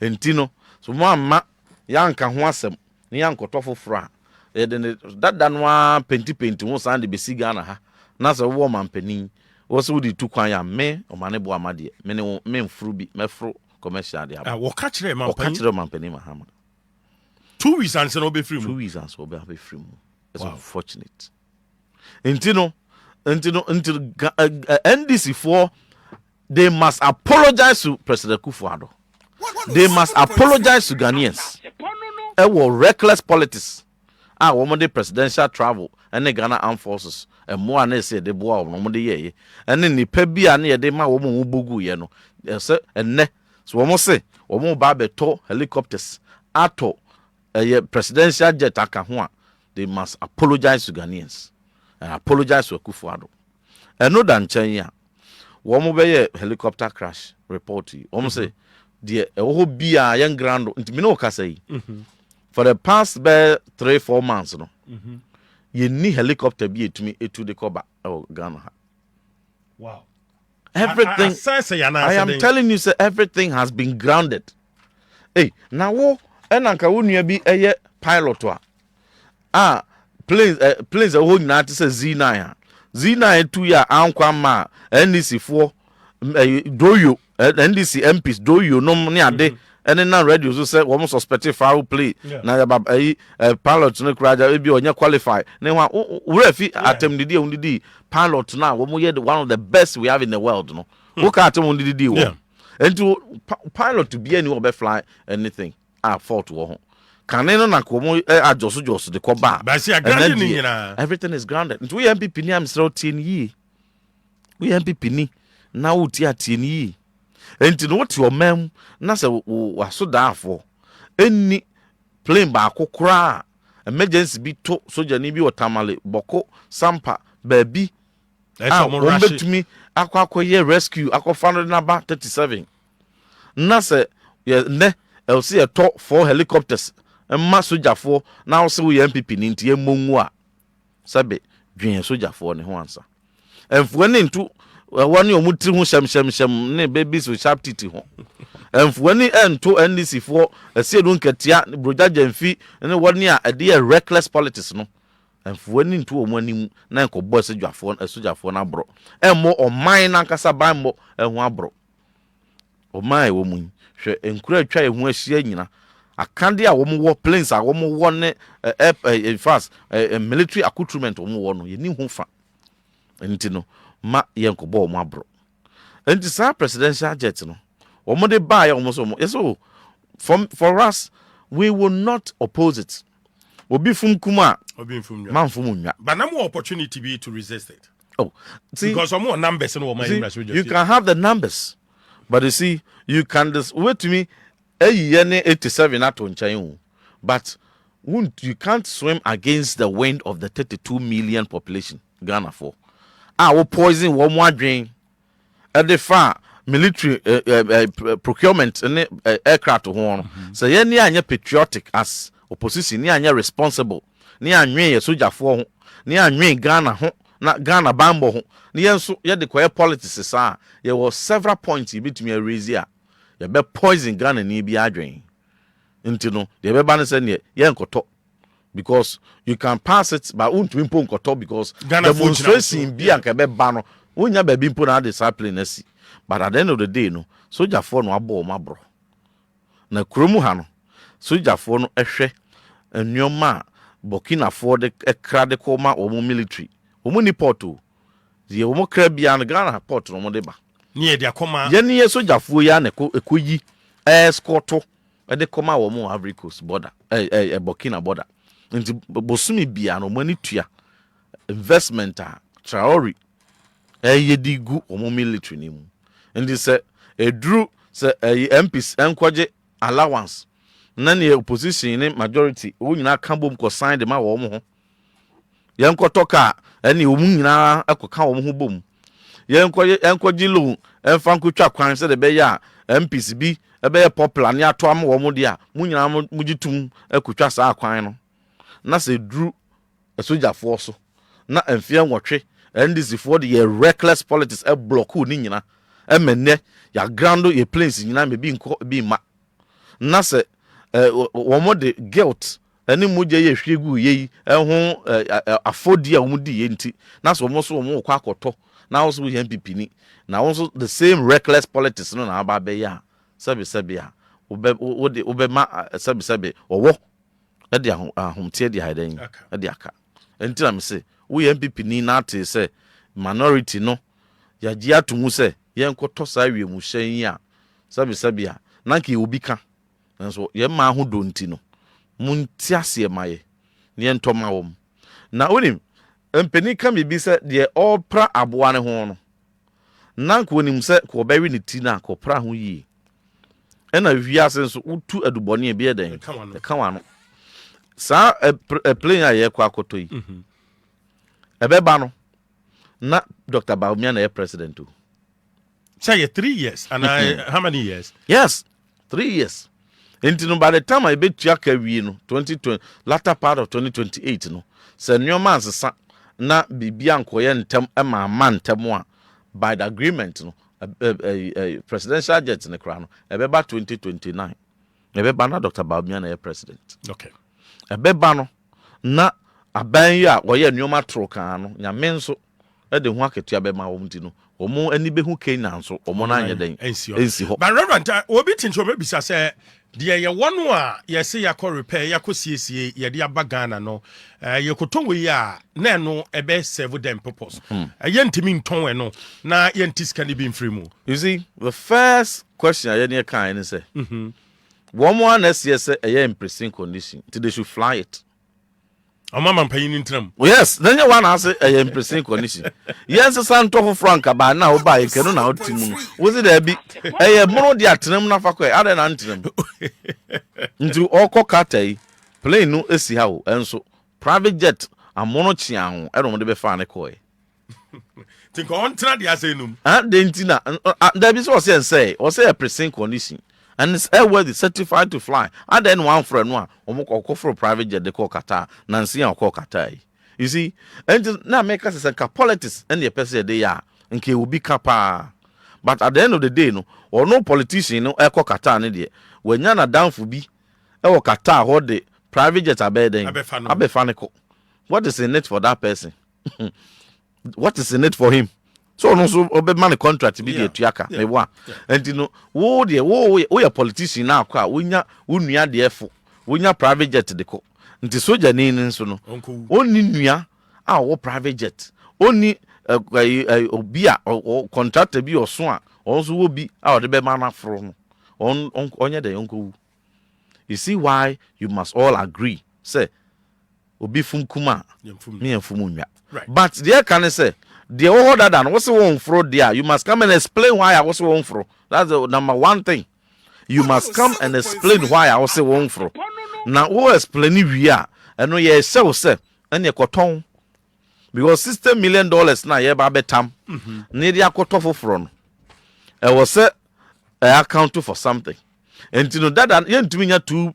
enti no so mo amma yanka ho asem ne yankotofo fra dada no penti wo san de besiga na ha na so wo mampanin wo so di tu kwan ya me o mane bo amade me ne me mfuru bi mefru commercial de ha wo ka kire mampanin Mahama 2 weeks and no be free mu 2 weeks and so be free mu it's unfortunate intino NDC for they must apologize to President Kufuor. They must apologize to Ghanaians. It was reckless politics. Woman the presidential travel and the Ghana Armed Forces and more than say the boy of the year and then the pebby near the ma woman bugu yeno and ne so almost say woman barbe to helicopters ato a presidential jet akahua. They must apologize to Ghanaians and apologize to Kufuor. eno da nchen ya wo mo be helicopter crash report wo say de ho bia yan ground ntimi no ka say for the past 3-4 months no ye ni helicopter bi etumi etu de koba Ghana. Wow. Everything I am telling you, sir, everything has been grounded. Hey, now wo enanka wo nua bi eye pilot planes a ho nyina te say Z9 2 ya ankwa ma NDC 4 doyo NDC MPs doyo no ne ade ene na radio so say wo suspect foul play na ya pilot no kraja e bi onye qualify ne wa wura fi atem didi pilot na wo mo one of the best we have in the world no wo ka atem didi wo enti pilot to be any wo be fly anything fault wo ho kan no na ko mo adjust the koba everything is grounded enti we MPP ni am sro tie ni we MPP ni na wo tie atie ni enti no what your mem na se waso daafo enni plane ba akokora emergency bi to soja ni bi o Tamale boko sampa baabi mo betumi akoye rescue akofa no na ba 37 na se ne elsi e to 4 helicopters emma sojafo na wo se wo MPP ni ntie mongu a sabe dwen sojafo ne ho ansa emfuwe ne ntu wani omutri hu shem ne baby so sharp titi ho emfuani ento NDC for asiedu nketia broja jamfi ne wani a ade reckless politics no emfuani ntu omani na enkobo asojafo na bro emmo oman na nkasa banmo ehu abro oman wo mu hwe enkura atwa ehu ahia nyina akande a wo wo planes a wo wo ne fast military accoutrement wo wo no ye ni hu fa enti no ma yenkobo mo abro enti sa presidential jet no omo de buy omo so yes so for us we will not oppose it obi fum kuma man fum nwa but na more opportunity be to resist it see because some more numbers no you can have the numbers but you see you can wait to me ye ne 87 ato nchan but you can't swim against the wind of the 32 million population Ghana for we poison one more drain at the far military procurement and aircraft one. So ye ni anya patriotic as opposition ni anya responsible ni anwen ye soldier for ni anwen Ghana ho na Ghana bambo ho ni yenso ye de koye politics sa ye was several points you betumi raise here ye be poison Ghana ni bi adwen nti no ye be ba ne se ne ye nkoto because you can pass it but won't impo nkoto because demonstration bi anka be ba no wonya ba bi impo na discipline asi but at the end of the day no soldier for no abo mabro na kromu ha no soldier for no ehwe enwoma Burkina for the Accra de koma omo military omo ni porto ye omo kra bia na Ghana port no mo de ba ni e de akoma ye ni soldier for ya na ekoyi escorto e de koma omo Ivory Coast border Burkina border nti bosumi bia no mani tua investment Traore yedigu omo military ni mu nti se edru se MPs enkoje allowance na ne opposition ni majority wo nyina ka bom ko sign de ma wo mo ho yenkoto ka ene wo nyina ekoka wo mo ho bom yenkoje loan enfa nkotwa kwan se de be ya MPs bi ebe ye popular ni ato am wo mo de a mu nyina mu gitum ekotwa sa kwan no na se dru soldier force na emfia nwotwe NDC for the reckless politics e block ni nyina emene ya grando ye planes nyina me bi nko bi ma na se wo mo de guilt eni muje ye hwegu ye ho afodi a wo di ye nti na so mo so mo kwa akoto na wo so ye MPP ni na wo so the same reckless politics no na aba be ya sabe ya wo be ma sabe wo e de ahomtie de haden e de aka enti na me se wo ye MPP ni na ate se minority no ya gi atumu se ye nkoto sa wie mu hyen ya sabe ya na nke obi ka nso ye ma ho do nti no munti ase maye ne entoma wom na onim empeni ka me bi se de all pra aboa ne ho no na nko onim se ko bewe ne ti na ko pra ho yi ena wiase nso utu adubone bi eden ka wano sa plane aye kwa akoto yi ebeba no na Dr. Bawumia na president too. Say 3 years. And how many years? Yes, 3 years. And by the time I bet Yaka, 2020, latter part of 2028, no, send your man's son, na Bibianco and Tem Emma man Temwa by the agreement, no, a presidential jet in the crown, a beba 2029. A beba Dr. Bawumia na president. Okay. A beba na a banya or ya Numa Trocano, ya menso, at the Waka Tiabema Umtino. Omo any be who came now so omona yeden ensi. But Reverend obi tincho maybe say dear ya one wa ya say ya ko repair ya ko siesie ya dia bagana no ya ko tonwe ya na no ebe serve them purpose. Ya ntimi nton no na ya ntiska ni bi mfiri mu. You see, the first question I near kind say. One more yes in pristine condition till they should fly it. Mama paying in tram. Yes, then you want to say a impressive condition. Yes, a son of Frank about now by a canon out to was it a bit a mono diatrem na fakwe other than antrim into all cocate plane no esi how and so private jet and monochian I don't want to be fan a coy. Think on trad ya say num. Dentina there be so say or say a pristine condition. And it's airworthy certified to fly. And then one friend one, or for a private jet, they call Qatar, Nancy or call Qatar. You see, and now make us a politics and the person they are, and he will be capa. But at the end of the day, no, or no politician, no, echo Qatar, idiot. When you're down for be, or Qatar, what the private jets are bedding, Abe Fanico. What is in it for that person? What is in it for him? So no so obe man contract be the tuaka me wa enti no wo de wo ya politician na akwa wonya wonua de efo wonya private jet de ko nti soja ni nso no oni nua a wo private jet oni obi a contractor bi oso a onso wo bi a ode be man afro no onye de yonko. You see why you must all agree say obi fum kuma me fum nwa. But there can say the order than what's one fro there. You must come and explain why I was one fro. That's the number one thing. You must come and explain why I was one fro. Now, who explain we are? And no, yes, so say, and you cotton because $60 million now, yeah, baby tam. Need ya cotton from. I was set I account for something. And you know that and you to me two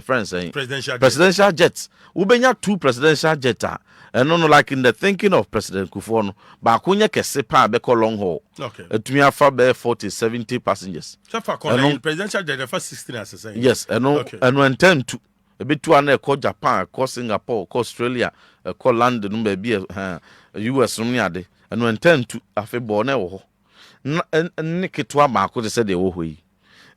friends saying presidential jets. Ubenya two presidential jets. And no, like in the thinking of President Kufuor, but when you can say long haul, okay, to me, I be 40, 70 passengers. So far, presidential jet, the first 16 as I say. Yes, and no, and when 10 to a bit to an call Japan, call Singapore, call Australia, call London, maybe US, and when 10 to a February, and Nicky to a marco, they said they were way.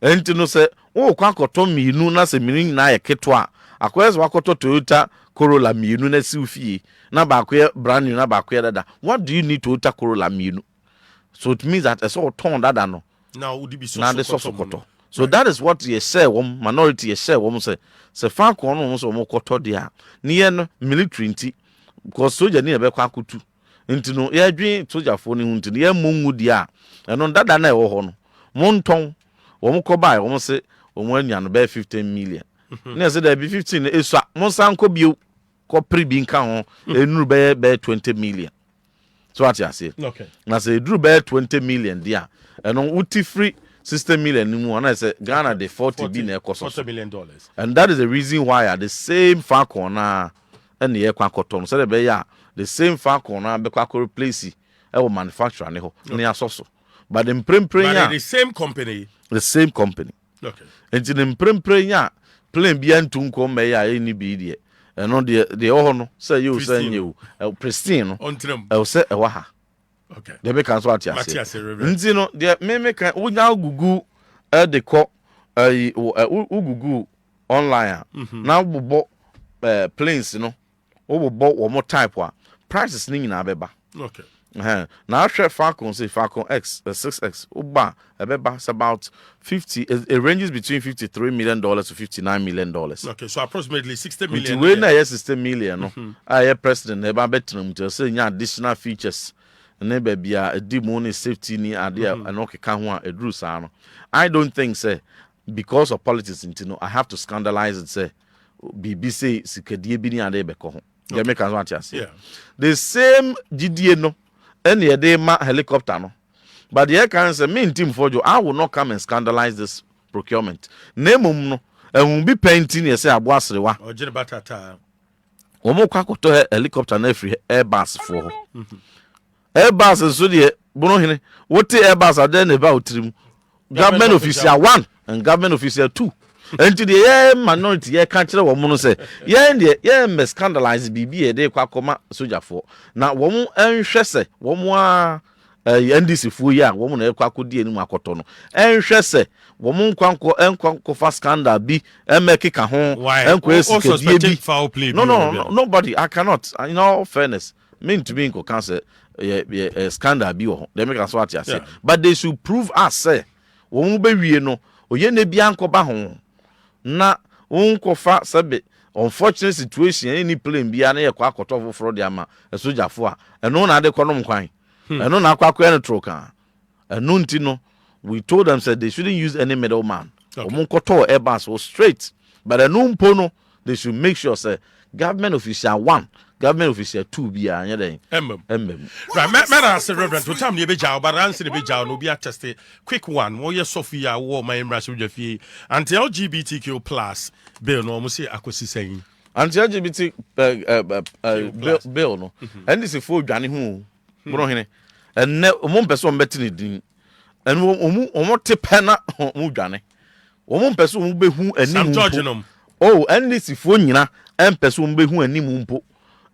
And to know, say, oh, Quaco me, no, not a meaning, na a ketwa, a quest Wakoto Toyota. Corolla Minu na Sufi, na bakwe brand new na bakwe dada. What do you need to uta Corolla Minu? So it means that it's all torn dada no. Now would be so koto. So that is what you say, minority you say, say fan kono so mo koto dia. Niye no military nti because soldier ni ebe kwa kutu. Nti no ye adwen soldier fo ni hunti ye mongu dia. Eno dada na e wo ho no. Monton wo mo ko bai wo mo se wo mo anya no be 15 million. Ne say there be 15 eswa monsan ko bio ko pribi nka ho enuru be 20 million. So what you say? Okay. Na say duru be 20 million dia. Eno uti free $60 million ni mu na say Ghana the 40 bi na ekoso $40 million. And that is the reason why at the same far corner and the ekwa koton so be ya the same far corner be kwa replace e wo manufacturer ne ho ne asoso. But the the same company. The same company. Okay. And the ya plane bi antu nko me ya any bi de e no de ho no say you say you pristine no e say e wa ha. Okay. They be cancel at yase nti no de me kan unya gugu de ko ugugu online na bobo planes no bobo wo mo type wa prices ni nyina beba. Okay. Now share Falcon say Falcon X 6X uba it's about 50 it ranges between $53 million to $59 million. Okay, so approximately 60 million. When na yes 60 million no I president eba betnum to say additional features na bia di money safety ni ade and okeka ho a edru sa no. I don't think say because of politics I have to scandalize it say BBC sikadie bi ni ade be ko ho. They make us want to Yeah. the same GDA no, any day ma helicopter no. But the can say me Ntim Fordjour, I will not come and scandalize this procurement. Name no, and will be painting you say Abwasrewa. Or Jennifer. Omo kwako to helicopter na free airbus for. Airbus is so the Bonohene. What airbus are then about trim? Government official 1 and government official 2. And to the minority, can't tell what Mono say. Me scandalize BB a day kwakoma soldier for. Now, one and Shesse, one more NDC full year, woman a kwakudi and Makotono. And Shesse, woman kwanko and kwanko fast scandal be and make it a home. Why? And Also suspected foul play. No, nobody. I cannot. In all fairness, mean to be in cancer, scandal be they make us what you say. But they should prove us, say, won't be no, or ye ne bianco bahon. Na unko fa sabe unfortunate situation any plane bia na ye kwa akotofo fro de ama esoja fo a eno na ade konom kwan eno na akwa kwa troka eno nti no we told them said they shouldn't use any middleman omunkoto airbus was straight but eno mpo no they should make sure say government official 1 government official 2 bia anya den right matter say reverend to time ne be jaw but answer be jaw no be attest quick one wo ye Sophia wo my embrace fie anti LGBTQ plus bill no mo say akosi sen anti LGBT bill no and this for dwane hu Bonohene and omo person betini din and omo te pena omo dwane omo person omo behu anim oh and this for nyina en person behu anim mpo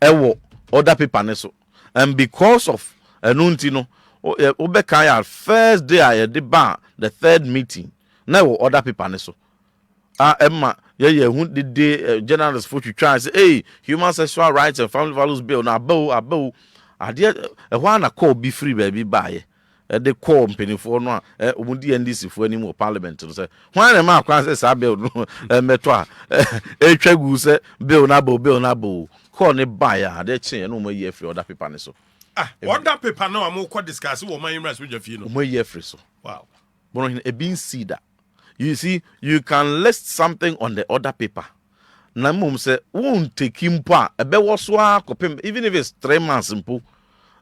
ewo other paper ne so and because of enunti no obekaya first day I did bar the third meeting na wo other paper ne so emma ye hu the day journalists for to try say hey human sexual rights and family values bill na abo ade ehwa na call be free baby buy the call mpenifo no omudi NDC fo anim parliament no say hwan na ma akwan say sa bill no meto a etwagu say bill na bo call ne buy a de chen no mo ye free other paper ne so other paper no am ko discuss wo man embrace with you no mo ye free so wow Bonohene e bin see that you see you can list something on the other paper na mum say won take mpo a ebe wo so akopem even if it's 3 months mpo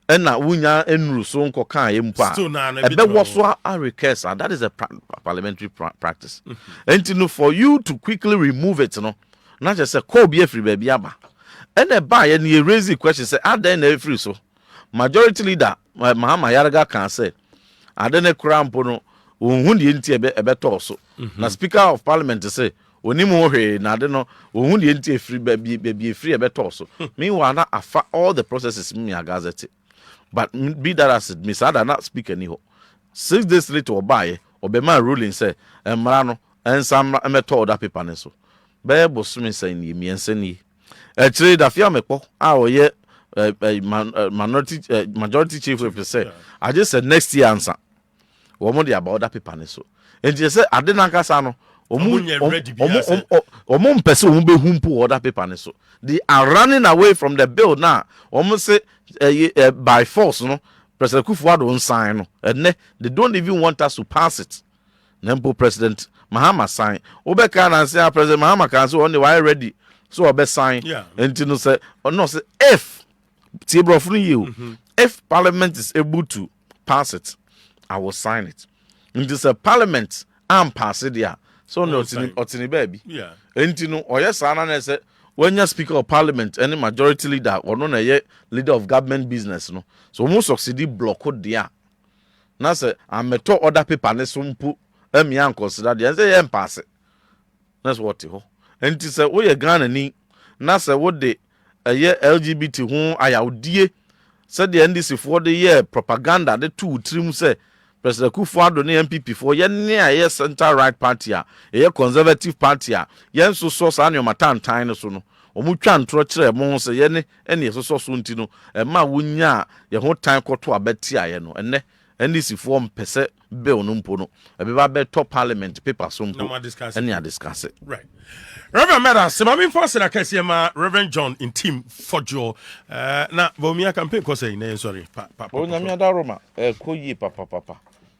ena wunya enru so nko kan ye mpo a ebe wo so a request that is a parliamentary practice and no for you to quickly remove it no not just say call be free baby aba and e ba ye na raise the question say adan na free so majority leader Mahama Yaraga can say adene krampo no ohun die nti ebe to so na speaker of parliament say onim hwe na ade no ohun die nti free baby free ebe to so meanwhile na afa all the processes me agazete but be that as it Miss Ada not speak anyhow 6 days later obaye obema ruling say mra no ensam emeto other paper ne so be bosumi say ni miense ni chire da fia mekpo a oye majority chief will say I just said next year answer womo dey about that paper ne so and you say ade na nkasa no omu mpese omu be humpu other paper ne so they are running away from the bill now omu say by force no President Kufuor sign no and they don't even want us to pass it nempo President Mahama sign obeka na say President Mahama can say only why ready so obe sign and you know say no say if if parliament is able to pass it I will sign it. It is a parliament and pass it there. So no otini baby. Yeah. And you know, or yes, I say when you speaker of parliament, any majority leader or no leader of government business, no. So most succeed block there. Now say I'm a to other people and some put consider the say pass it. That's what you ho. And it is a way a Ghana ni. Now say what the LGBT who I outdie said the NDC for the year propaganda the two trim say President Kufuor ne MPP for ye near center right party ye conservative party ye so sa na matan tan so no omutwa ntro kire mo say ye ne ene so nti no ma wonya ye ho tan koto abeti aye no ene NDC for mpese bill no mpo no e be top parliament paper so mpo ene a discuss it right. Reverend Meda, Simami Foster Akasiama, Reverend John Ntim Fordjour. Na Bomia campaign kose sorry. Onyamia da Roma koyi papa.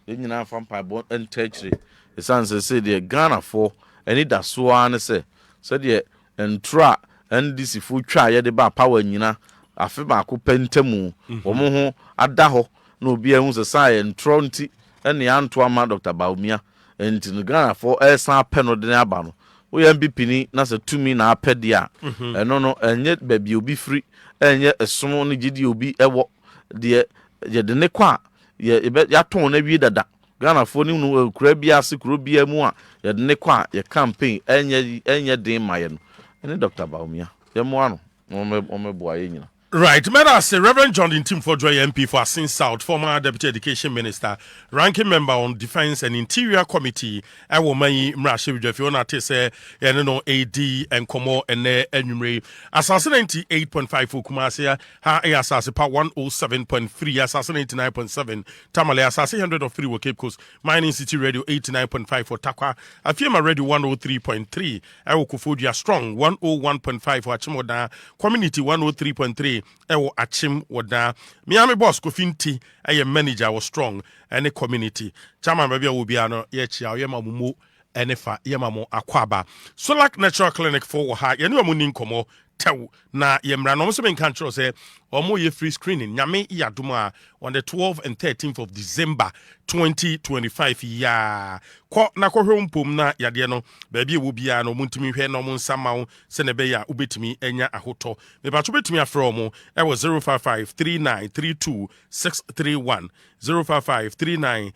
Enyina fam pa bon entechre. Esan say the Ghana for any da so an say the entra NDC fu twa ye de ba power nyina afe ba ko pentamu omo ho ada ho na obi ehun se sai entro nti ene anto ama Dr. Baumia enti no Ghana for esan pɛ no de aba no wo ya MVP ni na se tumi na apɛ dia eno no enye baby obi free enye esomo no gidi obi ewo de ye de ne kwa ya ton na wi dada Ghana for ni no kura bia se kuro bia mu a ye de ne kwa ye campaign enye den maye no ene Dr. Baumia ye mo ano mo boa ye nyina. Right, Meda say Reverend John Ntim Fordjour MP for Assin South, former Deputy Education Minister, ranking member on Defence and Interior Committee. I will may Mrashe if you want to say no AD and Komo and Enumere. Asaase 98.5 for Kumasi, AsaasePa 107.3, Asaase 99.7, Tamale, Asaase 103 for Cape Coast, Mining City Radio 89.5 for Takwa, Afima Radio 103.3, I will Fordjour Strong 101.5 for Achimoda, Community 103.3. Ewo achim woda Miami boss Kofinti eye manager was strong any community chama baby obi ano ye chia ye mamumo enefa ye mamo akwaba Solak Natural Clinic for ha ye ne amuni nkomo tew na ye mra no so me kan tro say omo ye free screening nyame yadoma on the 12th and 13th of December 2025 ya ko na ko hwempom na yade no baby e wo bia no muntimi hwe no nsama wo se ne be ya ubetimi enya ahoto me ba to betimi afro mo e wo 0553932 631 05539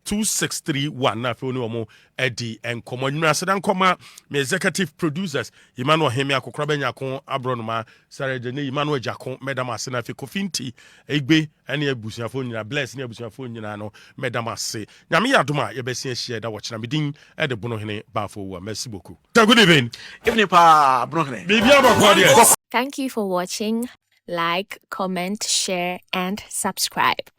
2631 na fe oni omo edi enkomo nwura sedan koma me executive producers Emmanuel Hemi akokra benya ko abronoma Sarah ne Emmanuel Jakon Madam Ase na fe Kofinti egbe ene abusuafo nyina bless ne abusuafo nyina no Madam Ase nyame yadoma ye besia hia da wochena medin e de Bonohene Baffour Awuah. Merci beaucoup. Good evening. Evening pa Bonohene. Bibia. Thank you for watching. Like, comment, share and subscribe.